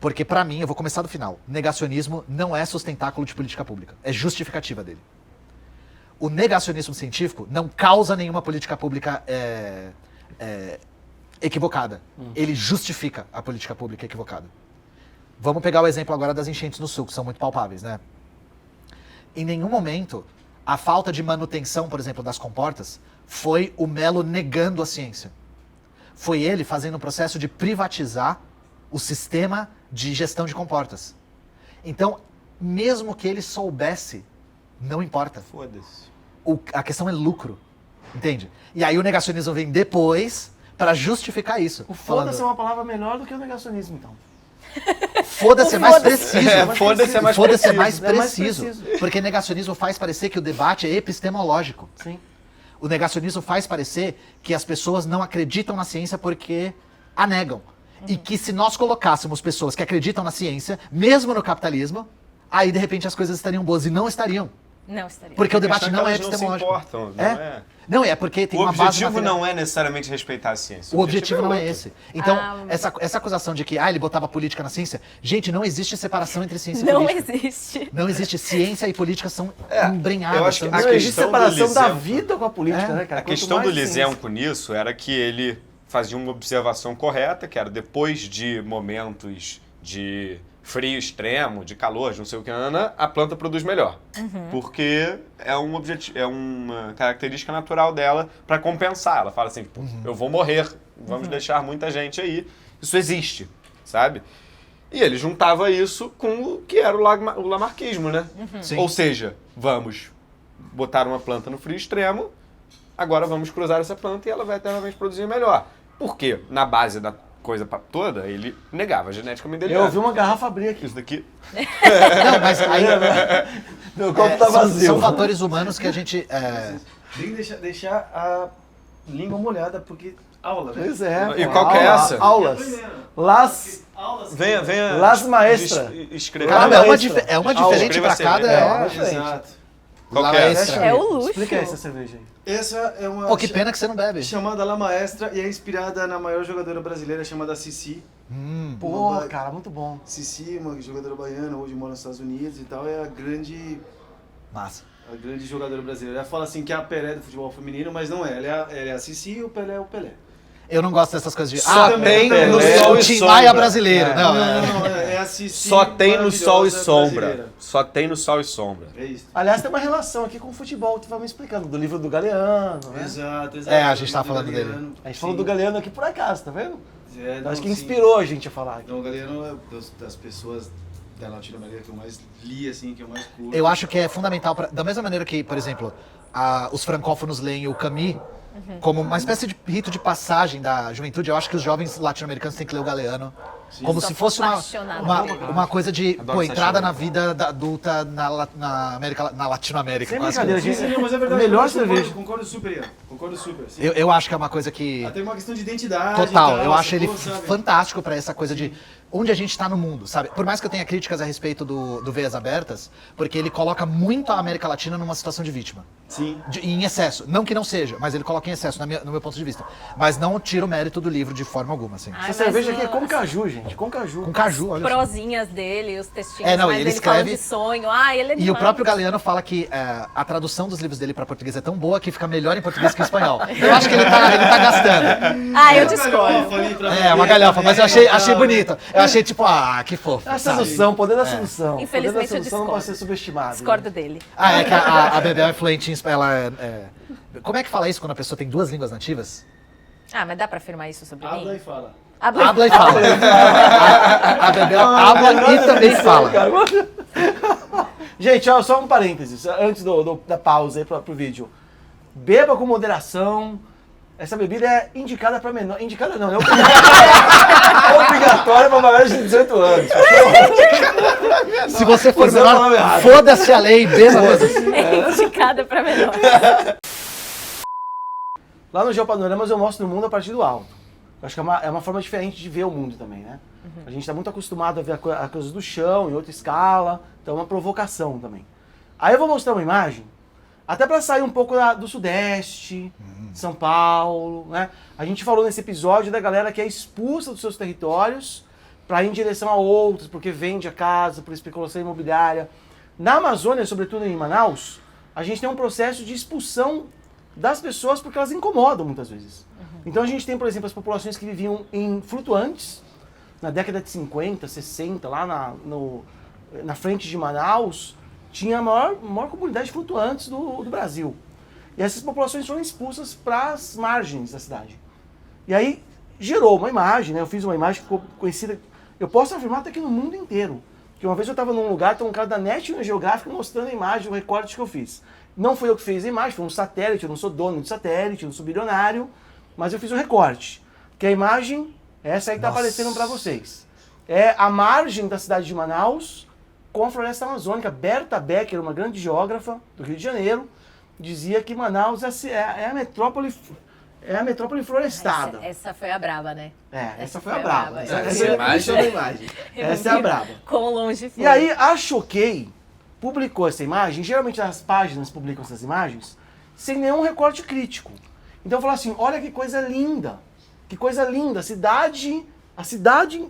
Porque para mim, eu vou começar do final, negacionismo não é sustentáculo de política pública, é justificativa dele. O negacionismo científico não causa nenhuma política pública equivocada. Ele justifica a política pública equivocada. Vamos pegar o exemplo agora das enchentes no sul, que são muito palpáveis, né? Em nenhum momento, a falta de manutenção, por exemplo, das comportas, foi o Melo negando a ciência. Foi ele fazendo um processo de privatizar o sistema de gestão de comportas. Então, mesmo que ele soubesse, não importa. Foda-se. A questão é lucro, entende? E aí o negacionismo vem depois para justificar isso. O foda-se é uma palavra melhor do que o negacionismo, então. Foda-se é mais preciso. Foda-se é mais Foda-se é preciso. mais preciso. Porque negacionismo faz parecer que o debate é epistemológico. Sim. O negacionismo faz parecer que as pessoas não acreditam na ciência porque a negam. E que se nós colocássemos pessoas que acreditam na ciência, mesmo no capitalismo, aí de repente as coisas estariam boas e não estariam. Não estaria. Porque o debate não é elas não se epistemológico. importam, não é? Não, é porque tem O uma base objetivo material. não é necessariamente respeitar a ciência. O objetivo não é outro. esse. Então, essa acusação de que ele botava política na ciência, gente, não existe separação entre ciência e Não política. existe. Não existe. Ciência e política são embrenhadas. eu acho que são- a Não existe questão do separação da Lisenco- vida com a política, né, cara? A questão do Lisenco nisso era que ele fazia uma observação correta, que era depois de momentos de frio extremo, de calor, de não sei o que, a planta produz melhor. Porque é uma característica natural dela para compensar. Ela fala assim, tipo, eu vou morrer, vamos deixar muita gente aí. Isso existe, sabe? E ele juntava isso com o que era o lamarquismo, né? Sim. Ou seja, vamos botar uma planta no frio extremo, agora vamos cruzar essa planta e ela vai eternamente produzir melhor. Por quê? Na base da coisa toda, ele negava a genética mendeliana. Eu ouvi uma garrafa abrir aqui. Isso daqui... Não, mas aí Meu copo tá vazio. são fatores humanos que a gente... Tem que deixar a língua molhada, porque aula, né? Pois é. E pô, qual que é essa? Aulas. Las Venha Las Maestra. escrever. Caramba, Caramba, é uma diferente Escreva pra assim, cada... é. Diferente. Exato. Qual que é? Maestra. É o luxo. Explica essa cerveja aí. Essa é uma Pô, que pena que você não bebe. chamada La Maestra e é inspirada na maior jogadora brasileira chamada Cici. Pô, cara, muito bom. Cici, uma jogadora baiana, hoje mora nos Estados Unidos e tal, é a grande Massa. jogadora brasileira. Ela fala assim que é a Pelé do futebol feminino, mas não é. Ela é a Cici e o Pelé é o Pelé. Eu não gosto dessas coisas de... Só tem no sol o e Tim sombra. Maia brasileiro. Não, Não, é a Cici. Só tem no sol e maravilhosa sombra. brasileira. Só tem no sol e sombra. É isso. Aliás, tem uma relação aqui com o futebol, tu vai me explicando, do livro do Galeano, né? Exato. É, a gente tava falando Galeano, A gente sim. falou do Galeano aqui por acaso, tá vendo? É, não, Acho que sim. inspirou a gente a falar. Então, o Galeano é das pessoas da Latinoamérica que eu mais li, assim, que eu mais curto. eu acho que é fundamental, da mesma maneira que, por exemplo, os francófonos leem o Camus como uma espécie de rito de passagem da juventude, eu acho que os jovens latino-americanos têm que ler o Galeano como Só se fosse apaixonado. uma coisa de Adoro essa entrada chave. na vida adulta na Latino-América. Sem quase brincadeira, que- gente. Sim, não, mas é verdade. Melhor eu concordo, cerveja. Concordo super, Ian. Concordo super. Sim. Eu acho que é uma coisa que... Até uma questão de identidade. Total, e tal, eu acho ele sacou, sabe? fantástico pra essa coisa de onde a gente tá no mundo, sabe? Por mais que eu tenha críticas a respeito do Veias Abertas, porque ele coloca muito a América Latina numa situação de vítima. Sim. Em excesso. Não que não seja, mas ele coloca em excesso, no meu ponto de vista. Mas não tira o mérito do livro de forma alguma, assim. Ai, Essa mas cerveja aqui é o- com caju, gente. Com caju. Com caju, olha só. prosinhas dele, os textinhos, É, não, mas ele ele fala escreve- de sonho. Ah, ele é E o demais. próprio Galeano fala que a tradução dos livros dele pra português é tão boa que fica melhor em português que em espanhol. Eu acho que ele tá gastando. Ah, eu Uma discordo. galhofa ali pra É, uma vender galhofa, mas eu também, achei tal, bonito. Eu achei tipo, que fofo. A sabe? sedução, poder da sedução. Infelizmente, Poder da sedução eu não pode ser discordo. subestimado. Discordo dele. É que a Bebel é fluente em espanhol. Como é que fala isso quando a pessoa tem duas línguas nativas? Ah, mas dá pra afirmar isso sobre Habla e mim? fala. Habla e fala. A Bebel habla e também fala. Gente, ó, só um parênteses, antes da pausa aí pro vídeo. Beba com moderação. Essa bebida é indicada pra menor. Indicada não, é obrigatória pra maiores de 18 anos. Se você for Usou a palavra menor, errada. foda-se a lei, beba mesmo. É indicada pra menor. Lá no Geopanoramas eu mostro o mundo a partir do alto. Eu acho que é uma forma diferente de ver o mundo também, né? A gente está muito acostumado a ver a coisa do chão, em outra escala, então é uma provocação também. Aí eu vou mostrar uma imagem, até para sair um pouco do Sudeste, São Paulo, né? A gente falou nesse episódio da galera que é expulsa dos seus territórios para ir em direção a outros, porque vende a casa, por especulação imobiliária. Na Amazônia, sobretudo em Manaus, a gente tem um processo de expulsão das pessoas porque elas incomodam muitas vezes. Então a gente tem, por exemplo, as populações que viviam em flutuantes, na década de 50, 60, lá na frente de Manaus, tinha a maior comunidade de flutuantes do Brasil. E essas populações foram expulsas para as margens da cidade. E aí gerou uma imagem, né? Eu fiz uma imagem que ficou conhecida, eu posso afirmar até que no mundo inteiro. Que uma vez eu estava num lugar, tem um cara da National Geographic mostrando a imagem, o recorte que eu fiz. Não foi eu que fiz a imagem, foi um satélite, eu não sou dono de satélite, eu não sou bilionário, mas eu fiz um recorte. Que a imagem, essa aí está aparecendo para vocês. É a margem da cidade de Manaus com a floresta amazônica. Berta Becker, uma grande geógrafa do Rio de Janeiro, dizia que Manaus é a metrópole florestada. Essa foi a braba, né? Essa foi a braba. Essa imagem- é a imagem. Essa é a braba. Quão longe foi. E aí a Choquei publicou essa imagem, geralmente as páginas publicam essas imagens, sem nenhum recorte crítico. Então falou assim, olha que coisa linda, a cidade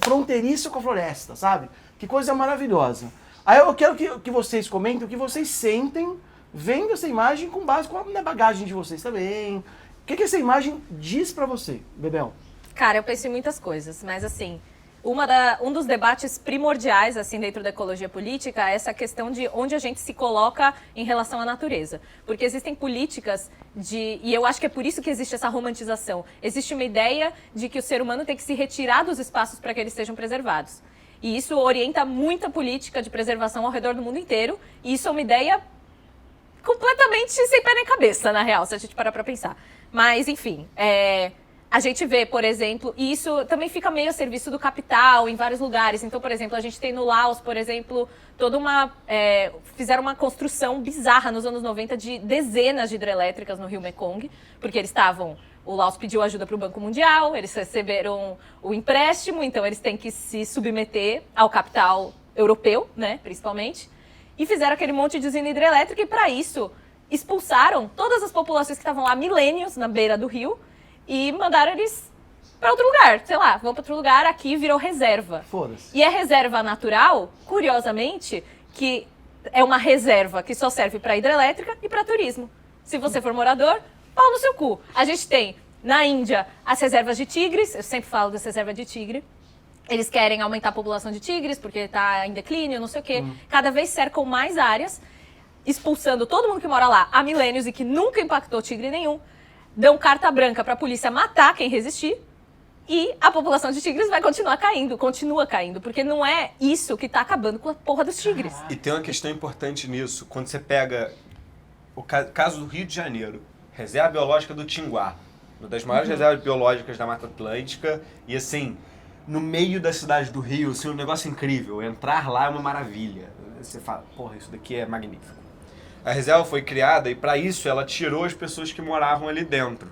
fronteiriça com a floresta, sabe? Que coisa maravilhosa. Aí eu quero que vocês comentem o que vocês sentem vendo essa imagem com base na bagagem de vocês também. O que essa imagem diz pra você, Bebel? Cara, eu penso em muitas coisas, mas assim, Um dos debates primordiais assim dentro da ecologia política é essa questão de onde a gente se coloca em relação à natureza. Porque existem políticas e eu acho que é por isso que existe essa romantização. Existe uma ideia de que o ser humano tem que se retirar dos espaços para que eles sejam preservados. E isso orienta muita política de preservação ao redor do mundo inteiro. E isso é uma ideia completamente sem pé nem cabeça, na real, se a gente parar para pensar. Mas, enfim, a gente vê, por exemplo, e isso também fica meio a serviço do capital em vários lugares. Então, por exemplo, a gente tem no Laos, por exemplo, fizeram uma construção bizarra nos anos 90 de dezenas de hidrelétricas no rio Mekong, porque o Laos pediu ajuda para o Banco Mundial, eles receberam o empréstimo, então eles têm que se submeter ao capital europeu, né, principalmente, e fizeram aquele monte de usina hidrelétrica e, para isso, expulsaram todas as populações que estavam lá há milênios na beira do rio, e mandaram eles para outro lugar, sei lá, vão para outro lugar, aqui virou reserva. Foda-se. E é reserva natural, curiosamente, que é uma reserva que só serve para hidrelétrica e para turismo. Se você for morador, pau no seu cu. A gente tem, na Índia, as reservas de tigres, eu sempre falo dessa reserva de tigre. Eles querem aumentar a população de tigres, porque está em declínio, não sei o quê. Cada vez cercam mais áreas, expulsando todo mundo que mora lá há milênios e que nunca impactou tigre nenhum. Dão carta branca para a polícia matar quem resistir e a população de tigres vai continuar caindo, continua caindo, porque não é isso que está acabando com a porra dos tigres. E tem uma questão importante nisso. Quando você pega o caso do Rio de Janeiro, Reserva Biológica do Tinguá, uma das maiores reservas biológicas da Mata Atlântica, e assim, no meio da cidade do Rio, assim, um negócio incrível. Entrar lá é uma maravilha. Você fala, porra, isso daqui é magnífico. A reserva foi criada e para isso ela tirou as pessoas que moravam ali dentro,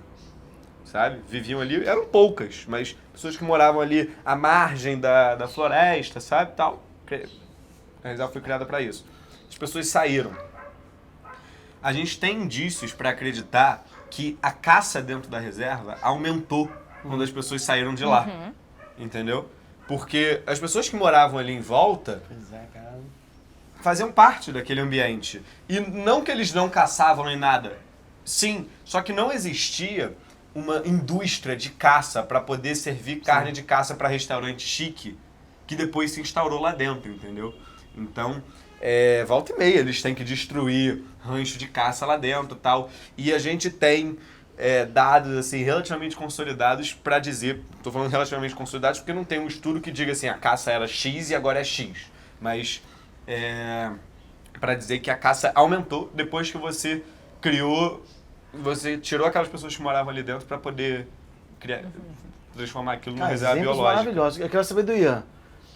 sabe? Viviam ali, eram poucas, mas pessoas que moravam ali à margem da floresta, sabe? Tal. A reserva foi criada para isso. As pessoas saíram. A gente tem indícios para acreditar que a caça dentro da reserva aumentou quando as pessoas saíram de lá, entendeu? Porque as pessoas que moravam ali em volta faziam parte daquele ambiente. E não que eles não caçavam nem nada. Sim, só que não existia uma indústria de caça para poder servir carne de caça para restaurante chique, que depois se instaurou lá dentro, entendeu? Então, volta e meia, eles têm que destruir rancho de caça lá dentro e tal. E a gente tem dados assim, relativamente consolidados para dizer, estou falando relativamente consolidados porque não tem um estudo que diga assim, a caça era X e agora é X. Mas para dizer que a caça aumentou depois que você tirou aquelas pessoas que moravam ali dentro para poder transformar aquilo numa reserva biológica. Maravilhoso. Eu quero saber do Ian.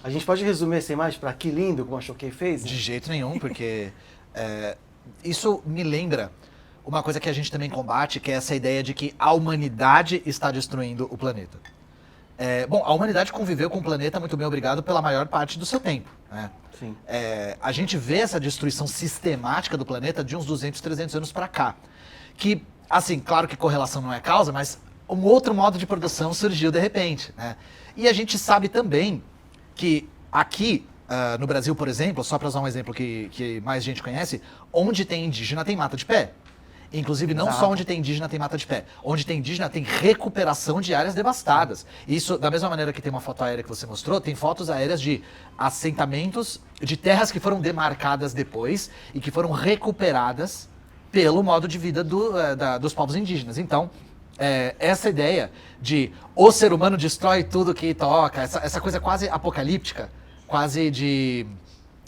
A gente pode resumir essa imagem para que lindo, como a Choquei fez? De jeito nenhum, porque isso me lembra uma coisa que a gente também combate, que é essa ideia de que a humanidade está destruindo o planeta. Bom, a humanidade conviveu com o planeta, muito bem obrigado, pela maior parte do seu tempo, né? Sim. A gente vê essa destruição sistemática do planeta de uns 200, 300 anos para cá. Que, assim, claro que correlação não é causa, mas um outro modo de produção surgiu de repente, né? E a gente sabe também que aqui, no Brasil, por exemplo, só para usar um exemplo que mais gente conhece, onde tem indígena tem mata de pé. Inclusive, não só onde tem indígena tem mata de pé. Onde tem indígena tem recuperação de áreas devastadas. Isso, da mesma maneira que tem uma foto aérea que você mostrou, tem fotos aéreas de assentamentos de terras que foram demarcadas depois e que foram recuperadas pelo modo de vida dos povos indígenas. Então, essa ideia de o ser humano destrói tudo que toca, essa coisa quase apocalíptica, quase de...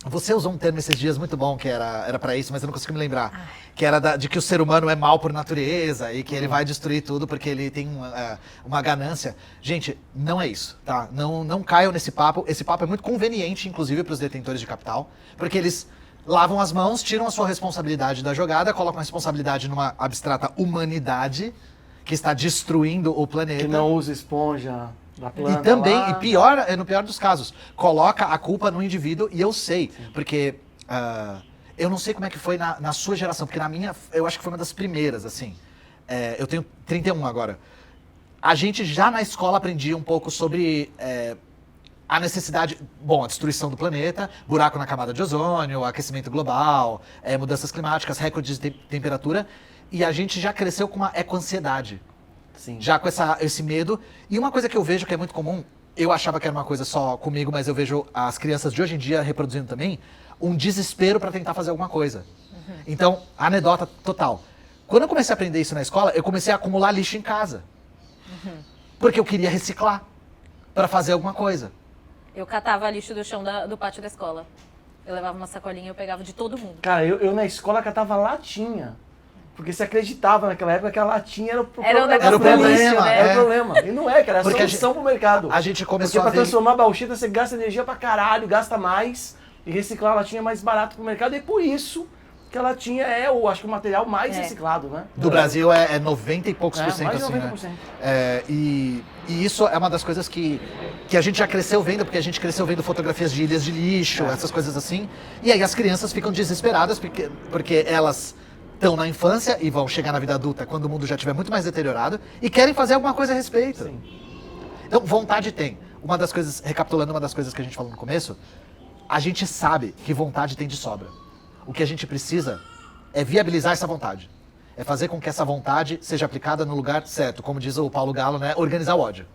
Você usou um termo esses dias muito bom que era para isso, mas eu não consigo me lembrar. Que era de que o ser humano é mau por natureza e que ele vai destruir tudo porque ele tem uma ganância. Gente, não é isso, tá? Não caiam nesse papo. Esse papo é muito conveniente, inclusive, para os detentores de capital, porque eles lavam as mãos, tiram a sua responsabilidade da jogada, colocam a responsabilidade numa abstrata humanidade que está destruindo o planeta. Que não usa esponja da planta. E também, lá. no pior dos casos, coloca a culpa no indivíduo, e eu sei, porque eu não sei como é que foi na sua geração, porque na minha, eu acho que foi uma das primeiras, assim. Eu tenho 31 agora. A gente já na escola aprendia um pouco sobre a necessidade, a destruição do planeta, buraco na camada de ozônio, aquecimento global, mudanças climáticas, recordes de temperatura, e a gente já cresceu com uma ecoansiedade. Sim. Já com esse medo. E uma coisa que eu vejo que é muito comum, eu achava que era uma coisa só comigo, mas eu vejo as crianças de hoje em dia reproduzindo também, um desespero para tentar fazer alguma coisa. Então, anedota total. Quando eu comecei a aprender isso na escola, eu comecei a acumular lixo em casa. Porque eu queria reciclar para fazer alguma coisa. Eu catava lixo do chão do pátio da escola. Eu levava uma sacolinha e eu pegava de todo mundo. Cara, eu na escola catava latinha. Porque você acreditava naquela época que a latinha era o Era o negócio Era o do problema, lixo, né? Era o problema. E não é, cara. Era Porque a solução pro mercado. a gente Porque começou pra a ver... transformar a bauxita, você gasta energia pra caralho, gasta mais. E reciclar a latinha é mais barato pro mercado. E por isso que a latinha é, acho que o material mais reciclado, né? Do Brasil é 90 e poucos por cento, mais de assim, 90%. né? E isso é uma das coisas que a gente já cresceu vendo, porque a gente cresceu vendo fotografias de ilhas de lixo, essas coisas assim. E aí as crianças ficam desesperadas, porque elas estão na infância e vão chegar na vida adulta quando o mundo já estiver muito mais deteriorado e querem fazer alguma coisa a respeito. Sim. Então, vontade tem. Uma das coisas, recapitulando uma das coisas que a gente falou no começo, a gente sabe que vontade tem de sobra. O que a gente precisa é viabilizar essa vontade. É fazer com que essa vontade seja aplicada no lugar certo. Como diz o Paulo Galo, né? Organizar o ódio.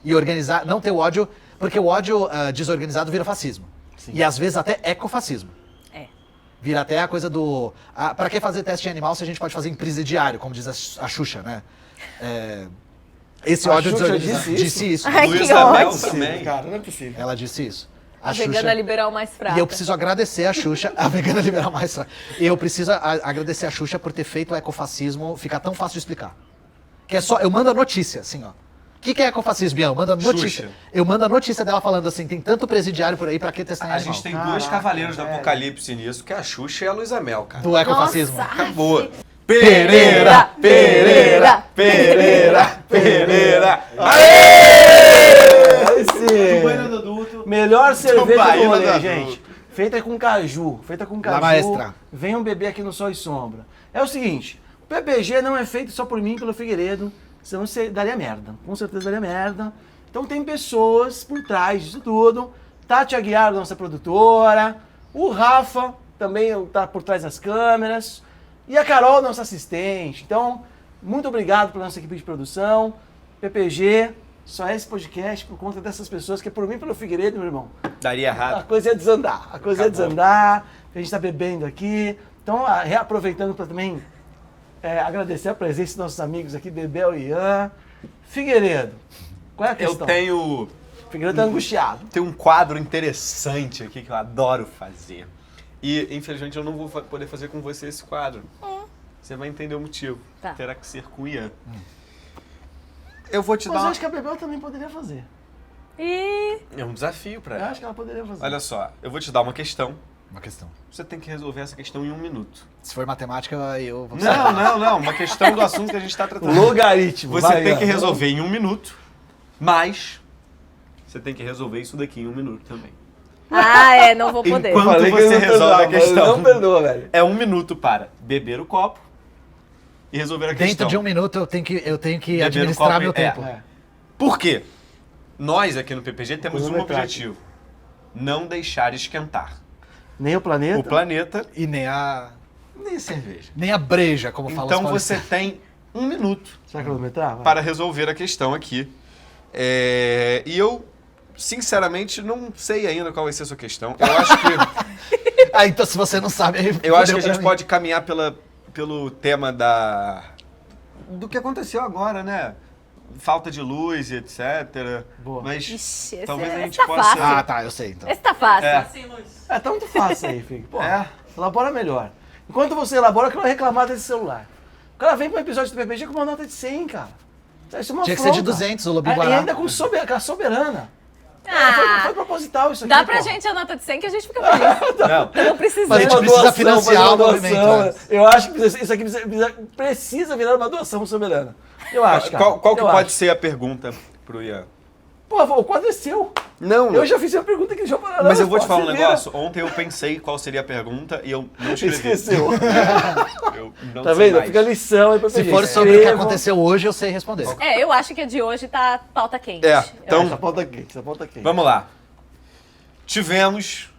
E organizar, não ter o ódio, porque o ódio desorganizado vira fascismo. E às vezes até ecofascismo. É. Vira até a coisa do... pra que fazer teste em animal se a gente pode fazer em presidiário, como diz a Xuxa, né? Esse A ódio Xuxa desorganizado. disse isso? Ai, que Luísa Mel ódio. também. Cara, não é possível. Ela disse isso. A vegana liberal mais fraca. E eu preciso agradecer a Xuxa, a vegana liberal mais fraca. E eu preciso agradecer a Xuxa por ter feito o ecofascismo ficar tão fácil de explicar. Que é só, eu mando a notícia, assim, ó. O que é ecofascismo, Bião? Eu mando a notícia. Xuxa. Eu mando a notícia dela falando assim, tem tanto presidiário por aí, pra que testar em A animal? gente tem dois cavaleiros do apocalipse nisso, que é a Xuxa e a Luísa Mel, cara. Do ecofascismo. Nossa. Acabou. Pereira, Pereira, Pereira, Pereira. Melhor cerveja Bahia do rolê, da gente. Feita com caju. Feita com caju. maestra. Venham beber aqui no Sol e Sombra. É o seguinte, o PPG não é feito só por mim e pelo Figueiredo, senão você daria merda. Com certeza daria merda. Então tem pessoas por trás disso tudo. Tati Aguiar, nossa produtora. O Rafa também está por trás das câmeras. E a Carol, nossa assistente. Então, muito obrigado pela nossa equipe de produção. PPG, só é esse podcast por conta dessas pessoas, que é por mim e pelo Figueiredo, meu irmão. Daria A errado. coisa ia desandar. A coisa ia desandar. A gente está bebendo aqui. Então, reaproveitando para também agradecer a presença dos nossos amigos aqui, Bebel e Ian. Figueiredo, qual é a Eu questão? tenho Figueiredo tá angustiado. Tem um quadro interessante aqui que eu adoro fazer. E, infelizmente, eu não vou poder fazer com você esse quadro. Você vai entender o motivo. Tá. Terá que ser com o Ian. Eu vou te Mas dar eu uma... acho que a Bebel também poderia fazer. E É um desafio pra Eu ela. acho que ela poderia fazer. Olha só, eu vou te dar uma questão. Uma questão. Você tem que resolver essa questão em 1 minuto. Se for matemática, eu vou... Não. Uma questão do assunto que a gente está tratando. Logaritmo. Você vai, tem que Ian. resolver em 1 minuto, mas você tem que resolver isso daqui em 1 minuto também. não vou poder. Enquanto Falei que você ele não resolve perdoava, a questão. ele não perdoa, velho. É 1 minuto para beber o copo e resolver a questão. Dentro de 1 minuto eu tenho que Beber administrar no copo, meu tempo. Por quê? Nós aqui no PPG temos um Cronometragem. objetivo. Não deixar esquentar Nem o planeta. o planeta E nem a cerveja. nem a breja, como falam os Então você paulistas. tem 1 minuto Será que eu vou cronometrar? Vai. para resolver a questão aqui. E eu, sinceramente, não sei ainda qual vai ser a sua questão. Eu acho que, Ah, então se você não sabe... aí eu acho que a fudeu pra gente mim. pode caminhar pelo tema do que aconteceu agora, né? Falta de luz e etc. Boa. Mas Ixi, esse talvez a esse gente tá possa... fácil. Ah, tá, eu sei então. Esse tá fácil. É. Tá muito fácil aí, Fig. Pô, É. elabora melhor. Enquanto você elabora, eu quero reclamar desse celular. O cara vem pro episódio do PPG com uma nota de 100, cara. Isso é uma Tinha que ser de afronta. 200, o Lobinho E Guará. ainda com a soberana. Ah, Foi proposital isso aqui, dá pra pô. gente a nota de 100 que a gente fica feliz. Não. Não precisa. Mas a gente Uma precisa doação, financiar fazer uma o movimento, doação. né? Eu acho que isso aqui precisa virar uma doação soberana. Eu acho, cara. Qual que Eu pode acho. ser a pergunta pro Ian? Pô, o quadro é seu. Não, Eu já fiz a pergunta que deixou para mas eu vou te falar um negócio. Ontem eu pensei qual seria a pergunta e eu não escrevi. Esqueceu. Eu não Tá sei vendo? mais. Fica a lição aí pra Se PPG. for sobre o que Escrevam. aconteceu hoje, eu sei responder. Eu acho que a de hoje tá pauta quente. Então, Essa pauta aqui, essa pauta aqui. vamos lá. Tivemos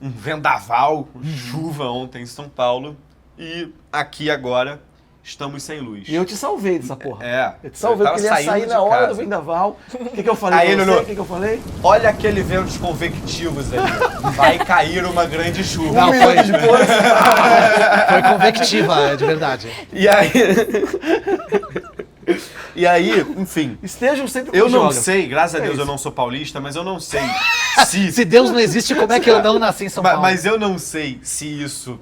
um vendaval, chuva ontem em São Paulo e aqui agora estamos sem luz. E eu te salvei dessa porra. É. Eu te salvei, tava porque ele ia sair saindo na de hora casa. do vendaval. O que eu falei Aí, pra você? Nuno. O que eu falei? Olha aquele ventos convectivos ali. Vai cair uma grande chuva. Não, foi, Depois, foi convectiva, de verdade. E aí... E aí, enfim... estejam sempre com Eu o não geógrafo. sei, graças a É Deus isso. eu não sou paulista, mas eu não sei se... Se Deus não existe, como é que eu não nasci em São Paulo? Mas eu não sei se isso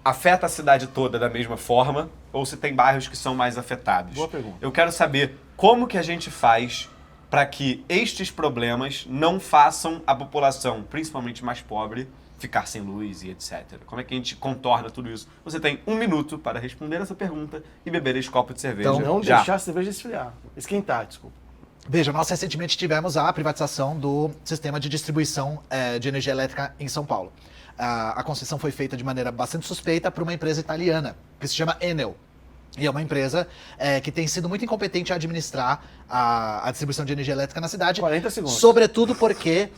afeta a cidade toda da mesma forma ou se tem bairros que são mais afetados. Boa pergunta. Eu quero saber como que a gente faz para que estes problemas não façam a população, principalmente mais pobre, ficar sem luz e etc. Como é que a gente contorna tudo isso? Você tem 1 minuto para responder essa pergunta e beber esse copo de cerveja. Então, Não já. deixar a cerveja esfriar. Esquentar, desculpa. Veja, nós recentemente tivemos a privatização do sistema de distribuição de energia elétrica em São Paulo. A concessão foi feita de maneira bastante suspeita por uma empresa italiana, que se chama Enel. E é uma empresa que tem sido muito incompetente a administrar a distribuição de energia elétrica na cidade. 40 segundos. Sobretudo porque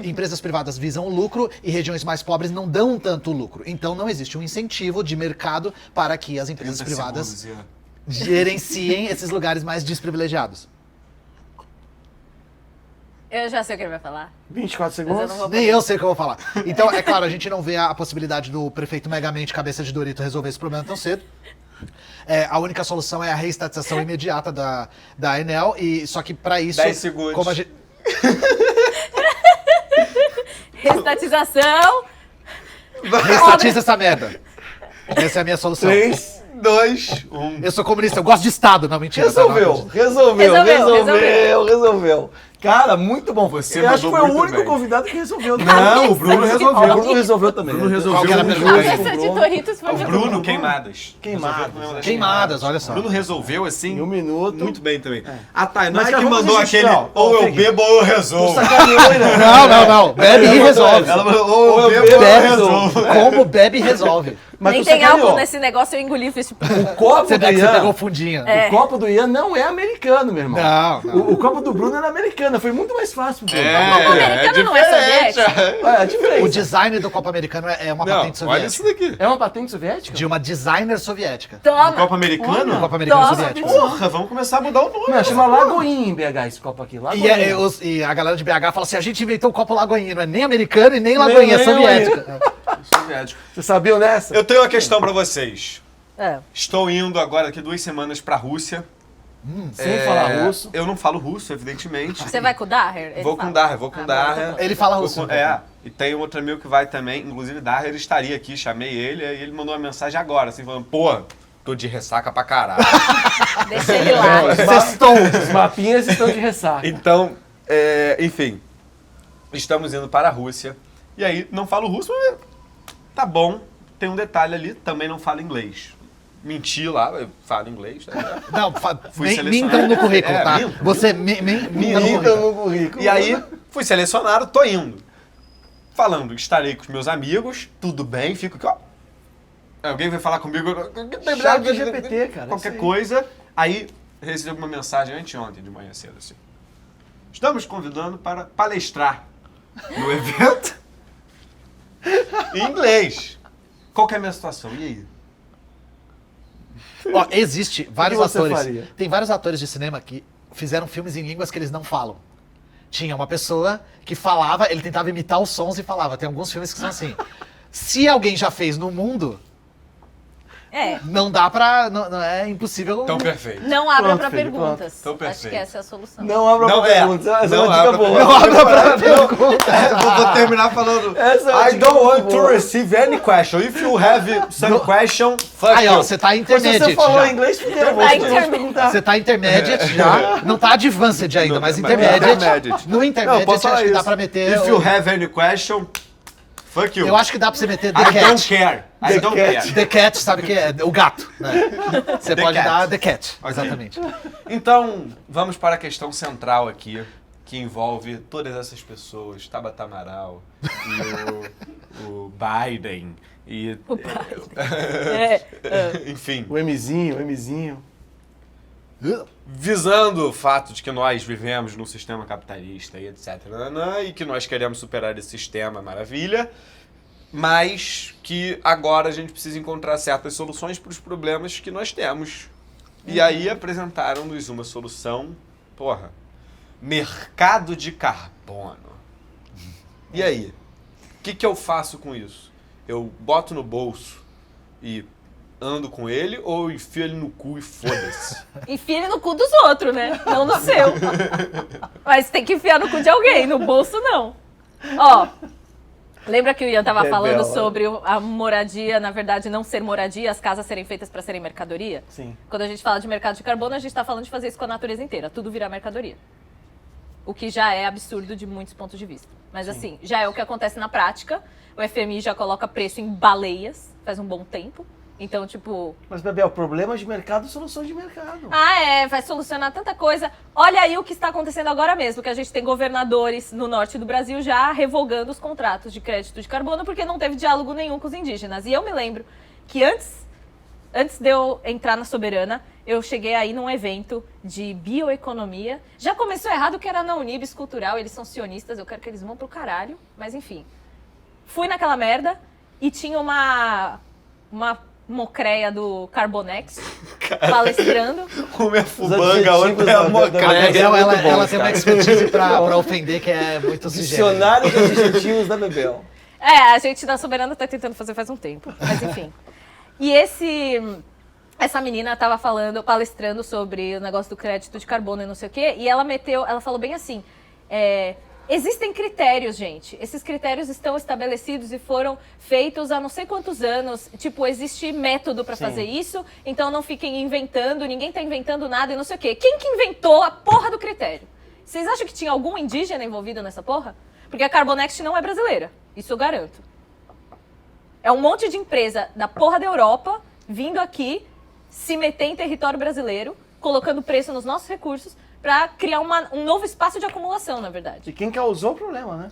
empresas privadas visam o lucro e regiões mais pobres não dão tanto lucro. Então não existe um incentivo de mercado para que as empresas 30 privadas segundos, gerenciem esses lugares mais desprivilegiados. Eu já sei o que ele vai falar. 24 Mas eu segundos. não vou Nem eu sei o que eu vou falar. Então, é claro, a gente não vê a possibilidade do prefeito Megamente Cabeça de Dorito resolver esse problema tão cedo. A única solução é a reestatização imediata da Enel, e só que para isso... 10 segundos. Como a gente... Estatização. Reestatiza essa merda. Essa é a minha solução. 3, 2, 1. Eu sou comunista, eu gosto de Estado. Não, mentira. tá? Resolveu. Cara, muito bom. Você Eu acho que mandou foi o muito único bem. convidado que resolveu. Não, o Bruno resolveu. O Bruno resolveu também. Bruno resolveu. Qual que era a um pergunta? jogo. Essa de Doritos foi O muito Bruno, bom. queimadas. Queimadas. Resolveu o problema das Queimadas, olha só. O Bruno resolveu assim. Em 1 minuto. Muito bem também. A Tainá Mas, que cara, vamos mandou registrar, aquele ó. ou eu Fique. bebo ou eu resolvo. Sacaneou, né? Não. Bebe e resolve. Ela mandou ou eu bebo ou eu Bebe, resolvo. como bebe e resolve. Mas Nem tu tem sacaneou. álcool nesse negócio, eu engoli e fiz tipo... O copo Você do vê que você pegou Ian, o fundinho. o copo do Ian não é americano, meu irmão. Não. O copo do Bruno era americano, foi muito mais fácil pro Bruno. americano não é soviético? É diferente. O design do copo americano é uma Não, patente olha soviética. isso daqui. É uma patente soviética? De uma designer soviética. Toma. Copo americano? O copo americano Toma. soviético. Porra, vamos começar a mudar o nome. Não, chama Lagoinha em BH esse copo aqui. Lagoinha. E a galera de BH fala assim, a gente inventou o copo Lagoinha, não é nem americano e nem Lagoinha, é nem soviética. Soviético. Você sabia nessa? Eu tenho uma questão pra vocês. É. Estou indo agora daqui 2 semanas pra Rússia. Sem falar russo. Eu não falo russo, evidentemente. Você vai com o Daher? Ele Vou com fala. o Daher, vou com o Ah, Daher. bom. Ele fala russo. E tem um outro amigo que vai também, inclusive Daher estaria aqui, chamei ele, aí ele mandou uma mensagem agora, assim, falando, pô, tô de ressaca pra caralho. Deixa ele lá. Sextou. Os mapinhas estão de ressaca. Então, enfim, estamos indo para a Rússia, e aí não falo russo, mas tá bom, tem um detalhe ali, também não falo inglês. Menti lá, eu falo inglês, né? Não, Fui mintam selecionado. no currículo, tá? Minto. Você minta no Minta currículo. no currículo. E aí, fui selecionado, tô indo. Falando, estarei com os meus amigos, tudo bem, fico aqui, ó. Alguém vai falar comigo, Chat GPT, cara, qualquer isso aí. coisa. Aí, recebi uma mensagem anteontem, de manhã cedo, assim. Estamos convidando para palestrar no evento em inglês. Qual que é a minha situação? E aí? Ó, existe vários você atores. faria? Tem vários atores de cinema que fizeram filmes em línguas que eles não falam. Tinha uma pessoa que falava, ele tentava imitar os sons e falava. Tem alguns filmes que são assim. Se alguém já fez no mundo, É. não dá pra. Não é impossível. Tão perfeito. Não abra Pronto, pra filho, perguntas. Então, Acho perfeito. que essa é a solução. Não abra Não, pra perguntas. Essa é não uma dica abra boa. pra- Não abra pra pergunta. Vou terminar falando. Essa é uma I dica don't want boa. to receive any question. If you have some question, fuck Aí, ó, you. você tá Se intermediate você falou já. inglês, fudeu. Tá Vou te interme- perguntar. Você tá intermediate já. Não tá advanced ainda, Não, mas mas intermediate. intermediate. No Não, intermediate posso falar acho que dá isso. pra meter. If you have any question, fuck you. Eu acho que dá pra você meter The I don't Cat. care. I don't care. The Cat, sabe o que é? O gato, né? Você The pode cat. dar The Cat, Ok. exatamente. Então, vamos para a questão central aqui, que envolve todas essas pessoas, Tabata Amaral e o Biden e... enfim, O Mzinho. visando o fato de que nós vivemos num sistema capitalista e etc. E que nós queremos superar esse sistema, maravilha. mas que agora a gente precisa encontrar certas soluções para os problemas que nós temos. E aí apresentaram-nos uma solução, mercado de carbono. E aí? O que eu faço com isso? Eu boto no bolso e ando com ele ou enfio ele no cu e foda-se? Enfia ele no cu dos outros, né? Não no seu. Mas tem que enfiar no cu de alguém, no bolso não. Ó, lembra que o Ian tava falando sobre a moradia, na verdade, não ser moradia, as casas serem feitas para serem mercadoria? Sim. Quando a gente fala de mercado de carbono, a gente tá falando de fazer isso com a natureza inteira, tudo virar mercadoria. O que já é absurdo de muitos pontos de vista. Mas assim, já é o que acontece na prática. O FMI já coloca preço em baleias, faz um bom tempo. Então, tipo... Mas, Bebel, problemas de mercado, soluções de mercado. vai solucionar tanta coisa. Olha aí o que está acontecendo agora mesmo, que a gente tem governadores no norte do Brasil já revogando os contratos de crédito de carbono porque não teve diálogo nenhum com os indígenas. E eu me lembro que antes de eu entrar na Soberana, eu cheguei aí num evento de bioeconomia. Já começou errado que era na Unibis Cultural, eles são sionistas, eu quero que eles vão pro caralho. Mas enfim, fui naquela merda e tinha uma mocreia do Carbonex palestrando. Uma é fubanga, a outra é a A mocreia. Bebel, ela tem uma expertise pra ofender que é muito sugerido. Dicionário de adjetivos da Bebel. A gente da Soberana tá tentando fazer faz um tempo, mas enfim. E essa menina tava palestrando sobre o negócio do crédito de carbono e não sei o quê, e ela falou bem assim, existem critérios, gente. Esses critérios estão estabelecidos e foram feitos há não sei quantos anos. Tipo, existe método para fazer isso, então não fiquem inventando, ninguém tá inventando nada e não sei o quê. Quem que inventou a porra do critério? Vocês acham que tinha algum indígena envolvido nessa porra? Porque a Carbonext não é brasileira, isso eu garanto. É um monte de empresa da porra da Europa vindo aqui se meter em território brasileiro, colocando preço nos nossos recursos para criar um novo espaço de acumulação, na verdade. E quem causou o problema, né?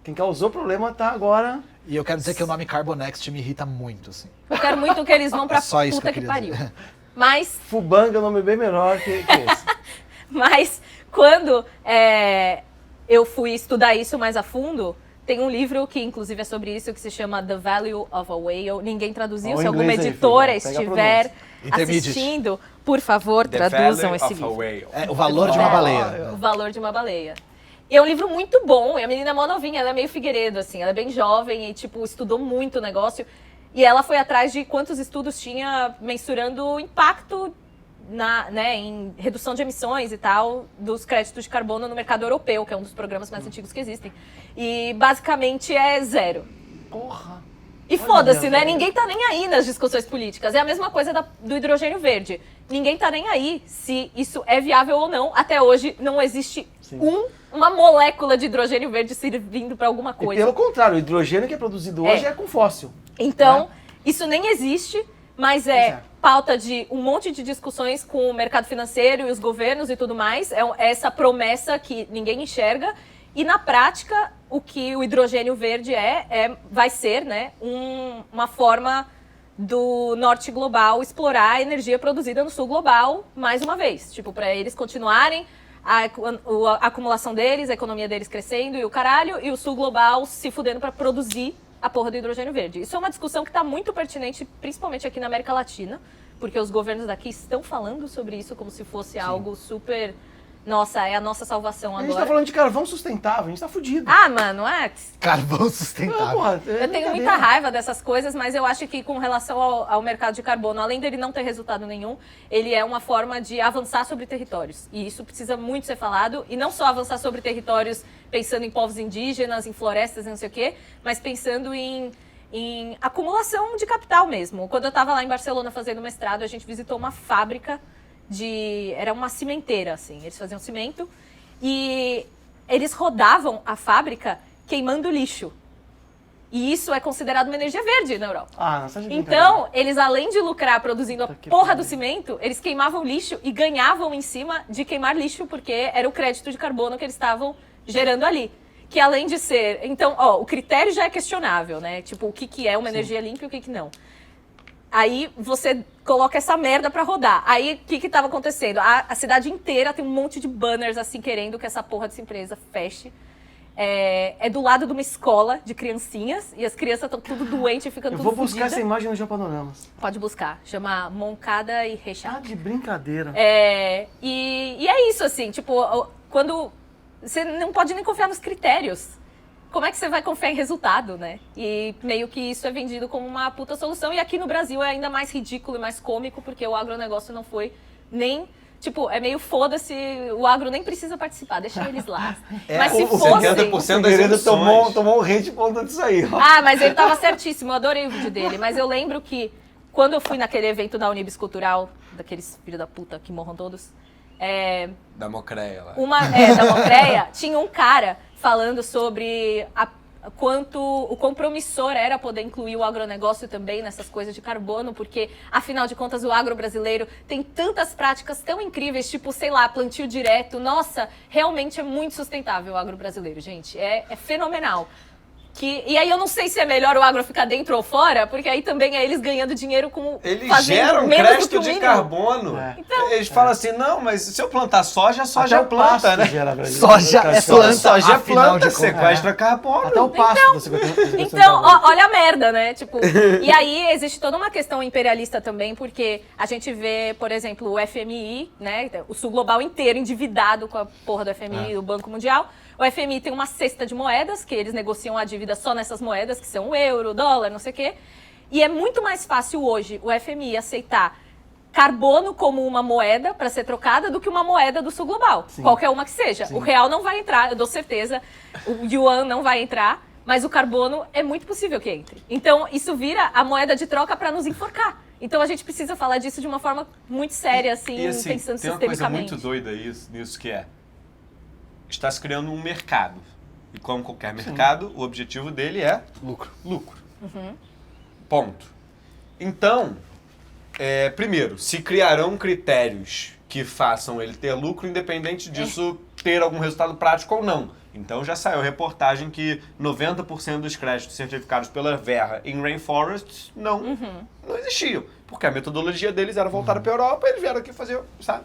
Quem causou o problema tá agora... E eu quero dizer que o nome Carbonext me irrita muito, assim. Eu quero muito que eles vão pra Só isso puta que que eu pariu. queria dizer. Mas Fubanga é um nome bem melhor que esse. Mas quando eu fui estudar isso mais a fundo, tem um livro que inclusive é sobre isso, que se chama The Value of a Whale. Ninguém traduziu, Ó, se o alguma inglês aí, editora filha. Pega a estiver Intermediate. assistindo, por favor, The traduzam Value esse of a livro. Whale. É o valor de uma baleia. O Valor de uma Baleia. E é um livro muito bom, e a menina é mó novinha, ela é meio Figueiredo, assim, ela é bem jovem e, tipo, estudou muito o negócio. E ela foi atrás de quantos estudos tinha mensurando o impacto em redução de emissões e tal dos créditos de carbono no mercado europeu, que é um dos programas mais antigos que existem. E basicamente é zero. Porra. E foda-se, né? Ninguém tá nem aí nas discussões políticas. É a mesma coisa do hidrogênio verde. Ninguém tá nem aí se isso é viável ou não. Até hoje não existe uma molécula de hidrogênio verde servindo para alguma E coisa. pelo contrário, o hidrogênio que é produzido hoje é com fóssil. Então, isso nem existe, mas Pois é. pauta de um monte de discussões com o mercado financeiro e os governos e tudo mais. É essa promessa que ninguém enxerga. E na prática, o que o hidrogênio verde vai ser, né, uma forma do norte global explorar a energia produzida no sul global mais uma vez. Tipo, para eles continuarem a acumulação deles, a economia deles crescendo e o caralho, e o sul global se fudendo para produzir a porra do hidrogênio verde. Isso é uma discussão que está muito pertinente, principalmente aqui na América Latina, porque os governos daqui estão falando sobre isso como se fosse algo super... Nossa, é a nossa salvação A agora. gente tá falando de carvão sustentável, a gente tá fudido. Ah, mano, Carvão Ah, sustentável. porra, Eu tenho muita raiva dessas coisas, mas eu acho que com relação ao mercado de carbono, além dele não ter resultado nenhum, ele é uma forma de avançar sobre territórios. E isso precisa muito ser falado. E não só avançar sobre territórios pensando em povos indígenas, em florestas e não sei o quê, mas pensando em acumulação de capital mesmo. Quando eu estava lá em Barcelona fazendo mestrado, a gente visitou uma fábrica era uma cimenteira, assim. Eles faziam cimento e eles rodavam a fábrica queimando lixo. E isso é considerado uma energia verde na Europa. Ah, não seja Então, eles além de lucrar produzindo a que porra pariu. do cimento, eles queimavam lixo e ganhavam em cima de queimar lixo, porque era o crédito de carbono que eles estavam gerando ali. Que além de ser... Então, o critério já é questionável, né? Tipo, o que é uma energia limpa e o que não. Aí você coloca essa merda pra rodar. Aí o que tava acontecendo? A cidade inteira tem um monte de banners assim querendo que essa porra dessa empresa feche. é do lado de uma escola de criancinhas e as crianças estão tudo doentes e ficando Eu tudo vou buscar essa fodidas. imagem no Japanoramas. Pode buscar, chama Moncada e Rechac. Ah, de brincadeira. E é isso, assim, tipo, quando você não pode nem confiar nos critérios. Como é que você vai confiar em resultado, né? E meio que isso é vendido como uma puta solução. E aqui no Brasil é ainda mais ridículo e mais cômico, porque o agronegócio não foi nem... Tipo, é meio foda-se, o agro nem precisa participar, deixa eles lá. Mas se fosse... 70% O das Figueiredo emissões. tomou um hate por conta disso aí, ó. Ah, mas ele tava certíssimo, eu adorei o vídeo dele. Mas eu lembro que quando eu fui naquele evento da Unibis Cultural, daqueles filhos da puta que morram todos, Da Mocreia lá. da Mocreia, tinha um cara falando sobre o quão promissor era poder incluir o agronegócio também nessas coisas de carbono, porque, afinal de contas, o agro brasileiro tem tantas práticas tão incríveis, tipo, sei lá, plantio direto. Nossa, realmente é muito sustentável o agro brasileiro, gente. É fenomenal. E aí eu não sei se é melhor o agro ficar dentro ou fora, porque aí também é eles ganhando dinheiro com Eles fazendo geram menos do que crédito o de mínimo. carbono. Eles falam assim, não, mas se eu plantar soja Até é o planta, pasto né? gera pra gente. Soja é planta, Soja é afinal planta, de contas. sequestra carbono. Até o pasto você Então, olha a merda, né? Tipo, e aí existe toda uma questão imperialista também, porque a gente vê, por exemplo, o FMI, né? O Sul Global inteiro endividado com a porra do FMI, o Banco Mundial. O FMI tem uma cesta de moedas, que eles negociam a dívida só nessas moedas, que são o euro, o dólar, não sei o quê. E é muito mais fácil hoje o FMI aceitar carbono como uma moeda para ser trocada do que uma moeda do Sul Global. Qualquer uma que seja. O real não vai entrar, eu dou certeza. O yuan não vai entrar. Mas o carbono é muito possível que entre. Então, isso vira a moeda de troca para nos enforcar. Então, a gente precisa falar disso de uma forma muito séria, assim, E assim, pensando tem uma coisa sistemicamente. muito doida nisso que está se criando um mercado. E como qualquer mercado, o objetivo dele é lucro. Ponto. Então, primeiro, se criarão critérios que façam ele ter lucro, independente disso ter algum resultado prático ou não. Então já saiu reportagem que 90% dos créditos certificados pela Verra em rainforests não existiam. Porque a metodologia deles era voltada para a Europa e eles vieram aqui fazer, sabe?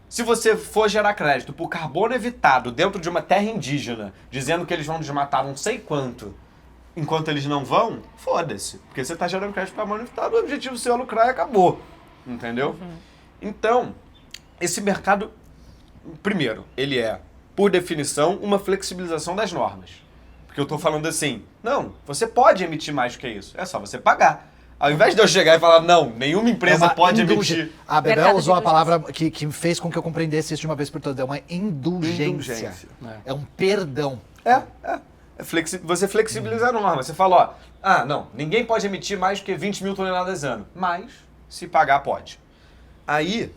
Se você for gerar crédito por carbono evitado dentro de uma terra indígena, dizendo que eles vão desmatar não sei quanto, enquanto eles não vão, foda-se. Porque você está gerando crédito por carbono evitado, o objetivo seu é lucrar e acabou. Entendeu? Então, esse mercado, primeiro, ele é, por definição, uma flexibilização das normas. Porque eu estou falando assim, não, você pode emitir mais do que isso, é só você pagar. Ao invés de eu chegar e falar, não, nenhuma empresa uma pode indulgência. emitir. A Bebel Mercado usou de a palavra que fez com que eu compreendesse isso de uma vez por todas. É uma indulgência. É um perdão. Você flexibiliza a norma. Você fala, ó, não, ninguém pode emitir mais do que 20 mil toneladas ano. Mas, se pagar, pode. Aí,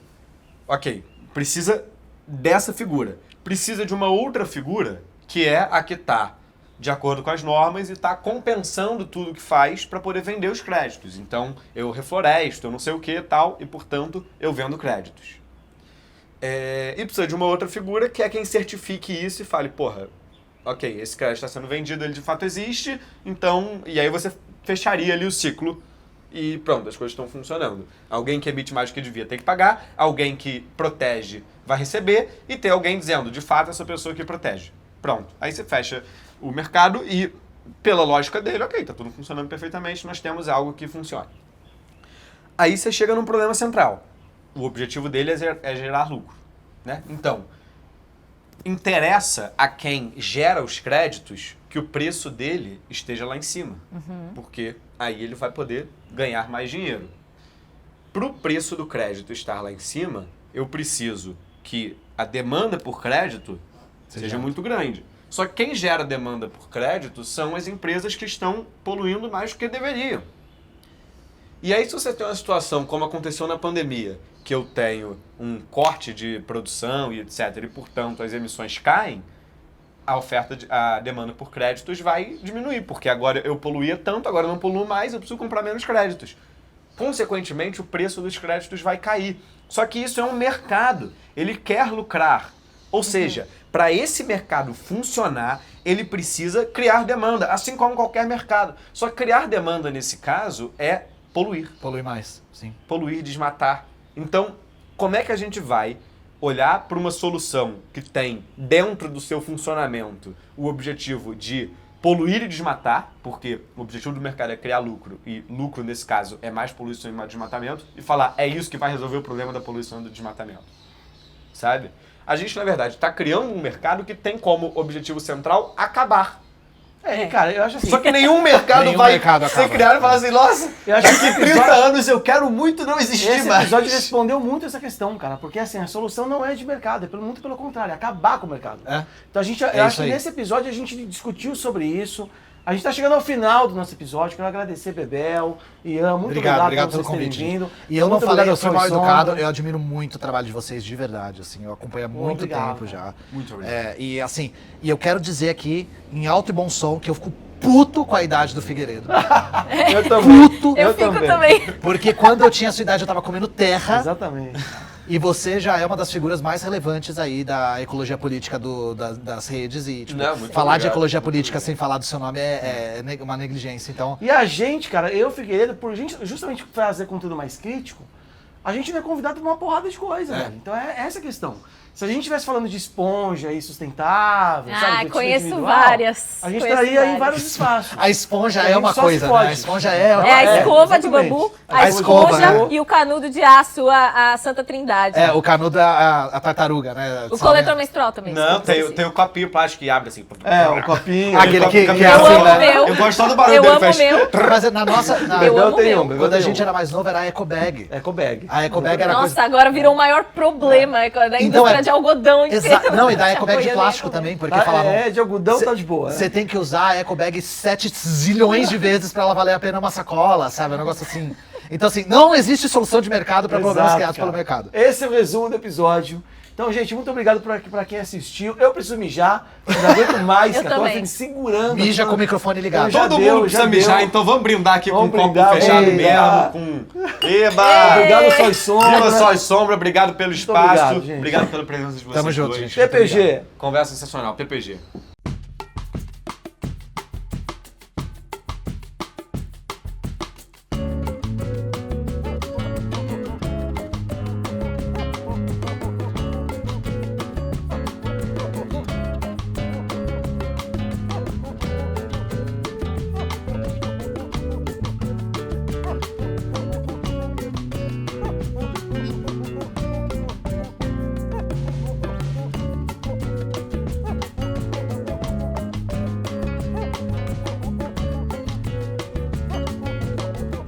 ok, precisa dessa figura. Precisa de uma outra figura, que é a que está de acordo com as normas e está compensando tudo que faz para poder vender os créditos. Então, eu refloresto, eu não sei o que e tal, e, portanto, eu vendo créditos. E precisa de uma outra figura, que é quem certifique isso e fale, porra, ok, esse crédito está sendo vendido, ele de fato existe, então... E aí você fecharia ali o ciclo e pronto, as coisas estão funcionando. Alguém que emite mais do que devia tem que pagar, alguém que protege vai receber, e tem alguém dizendo, de fato, essa pessoa que protege. Pronto, aí você fecha o mercado e, pela lógica dele, ok, tá tudo funcionando perfeitamente, nós temos algo que funcione. Aí você chega num problema central. O objetivo dele é gerar lucro, né? Então, interessa a quem gera os créditos que o preço dele esteja lá em cima, porque aí ele vai poder ganhar mais dinheiro. Para o preço do crédito estar lá em cima, eu preciso que a demanda por crédito seja muito grande. Só que quem gera demanda por crédito são as empresas que estão poluindo mais do que deveriam. E aí, se você tem uma situação como aconteceu na pandemia, que eu tenho um corte de produção e etc, e portanto as emissões caem, a demanda por créditos vai diminuir, porque agora eu poluía tanto, agora eu não poluo mais, eu preciso comprar menos créditos. Consequentemente, o preço dos créditos vai cair. Só que isso é um mercado, ele quer lucrar. Ou seja, para esse mercado funcionar, ele precisa criar demanda, assim como qualquer mercado. Só que criar demanda, nesse caso, é poluir. Polui mais, sim. Poluir, desmatar. Então, como é que a gente vai olhar para uma solução que tem dentro do seu funcionamento o objetivo de poluir e desmatar, porque o objetivo do mercado é criar lucro, e lucro, nesse caso, é mais poluição e mais desmatamento, e falar, é isso que vai resolver o problema da poluição e do desmatamento. Sabe? A gente, na verdade, está criando um mercado que tem como objetivo central acabar. Cara, eu acho assim... Só que nenhum mercado Nenhum vai mercado ser acaba. criado e falar assim, nossa, Eu acho que daqui 30 anos eu quero muito não existir Esse mais. episódio respondeu muito essa questão, cara, porque assim, a solução não é de mercado, é muito pelo contrário, é acabar com o mercado. É. Então eu isso acho que aí. nesse episódio a gente discutiu sobre isso. A gente tá chegando ao final do nosso episódio, quero agradecer Bebel, Ian, muito obrigado Obrigado por pelo vocês terem convite. vindo. E eu não Muito falei, obrigado eu ao fui mal Sombra. educado, eu admiro muito o trabalho de vocês, de verdade, assim, eu acompanho há muito Obrigado, tempo já. Muito obrigado. E assim, eu quero dizer aqui, em alto e bom som, que eu fico puto com a idade do Figueiredo. Eu também. Puto, Eu fico também. porque quando eu tinha a sua idade eu tava comendo terra, Exatamente. e você já é uma das figuras mais relevantes aí da ecologia política das redes, e tipo, Não, muito falar de obrigado. ecologia política sem falar do seu nome é uma negligência, então... E a gente, cara, eu, Figueiredo, por gente justamente fazer conteúdo mais crítico, a gente não é convidado pra uma porrada de coisa, velho. Então é essa a questão. Se a gente estivesse falando de esponja e sustentável, sabe? Ah, fetiche conheço individual, várias. A gente Conheço estaria em várias. vários espaços. A esponja A é gente uma só coisa, se né? fode. A esponja É a É, escova de exatamente. bambu, A a escova, esponja né? e o canudo de aço, a Santa Trindade. O canudo, a tartaruga, né? O coletor menstrual também. Não, desculpa, tem o copinho plástico que abre assim. O copinho. Aquele que é Eu assim, amo né? o meu. Eu gosto só do barulho Eu dele, amo o faz- meu. Mas na nossa... Eu amo o tenho meu. um, Quando a gente era mais novo, era a ecobag. Ecobag. A ecobag era Nossa, coisa... agora virou o maior problema da indústria de algodão. Não, e da ecobag de Apoiando plástico a ecobag. também, porque falavam... De algodão Cê- tá de boa. Você tem que usar a ecobag 7 zilhões de vezes pra ela valer a pena uma sacola, sabe? Um negócio assim. Então, assim, não existe solução de mercado pra problemas Exato, criados pelo cara. mercado. Esse é o resumo do episódio. Então, gente, muito obrigado pra quem assistiu. Eu preciso mijar, não aguento mais, Eu cara. Tô também. assim, segurando. Mija tô- com o microfone ligado. Já Todo deu, mundo precisa já mijar, deu. então vamos brindar aqui Vamos com um copo brindar, fechado vamos brindar. mesmo. Com... Eba! Obrigado, Sol e Sombra. Viva Sol e Sombra, obrigado pelo espaço. obrigado, gente. Obrigado pela presença de vocês Tamo junto, dois. gente. PPG. Conversa sensacional, PPG.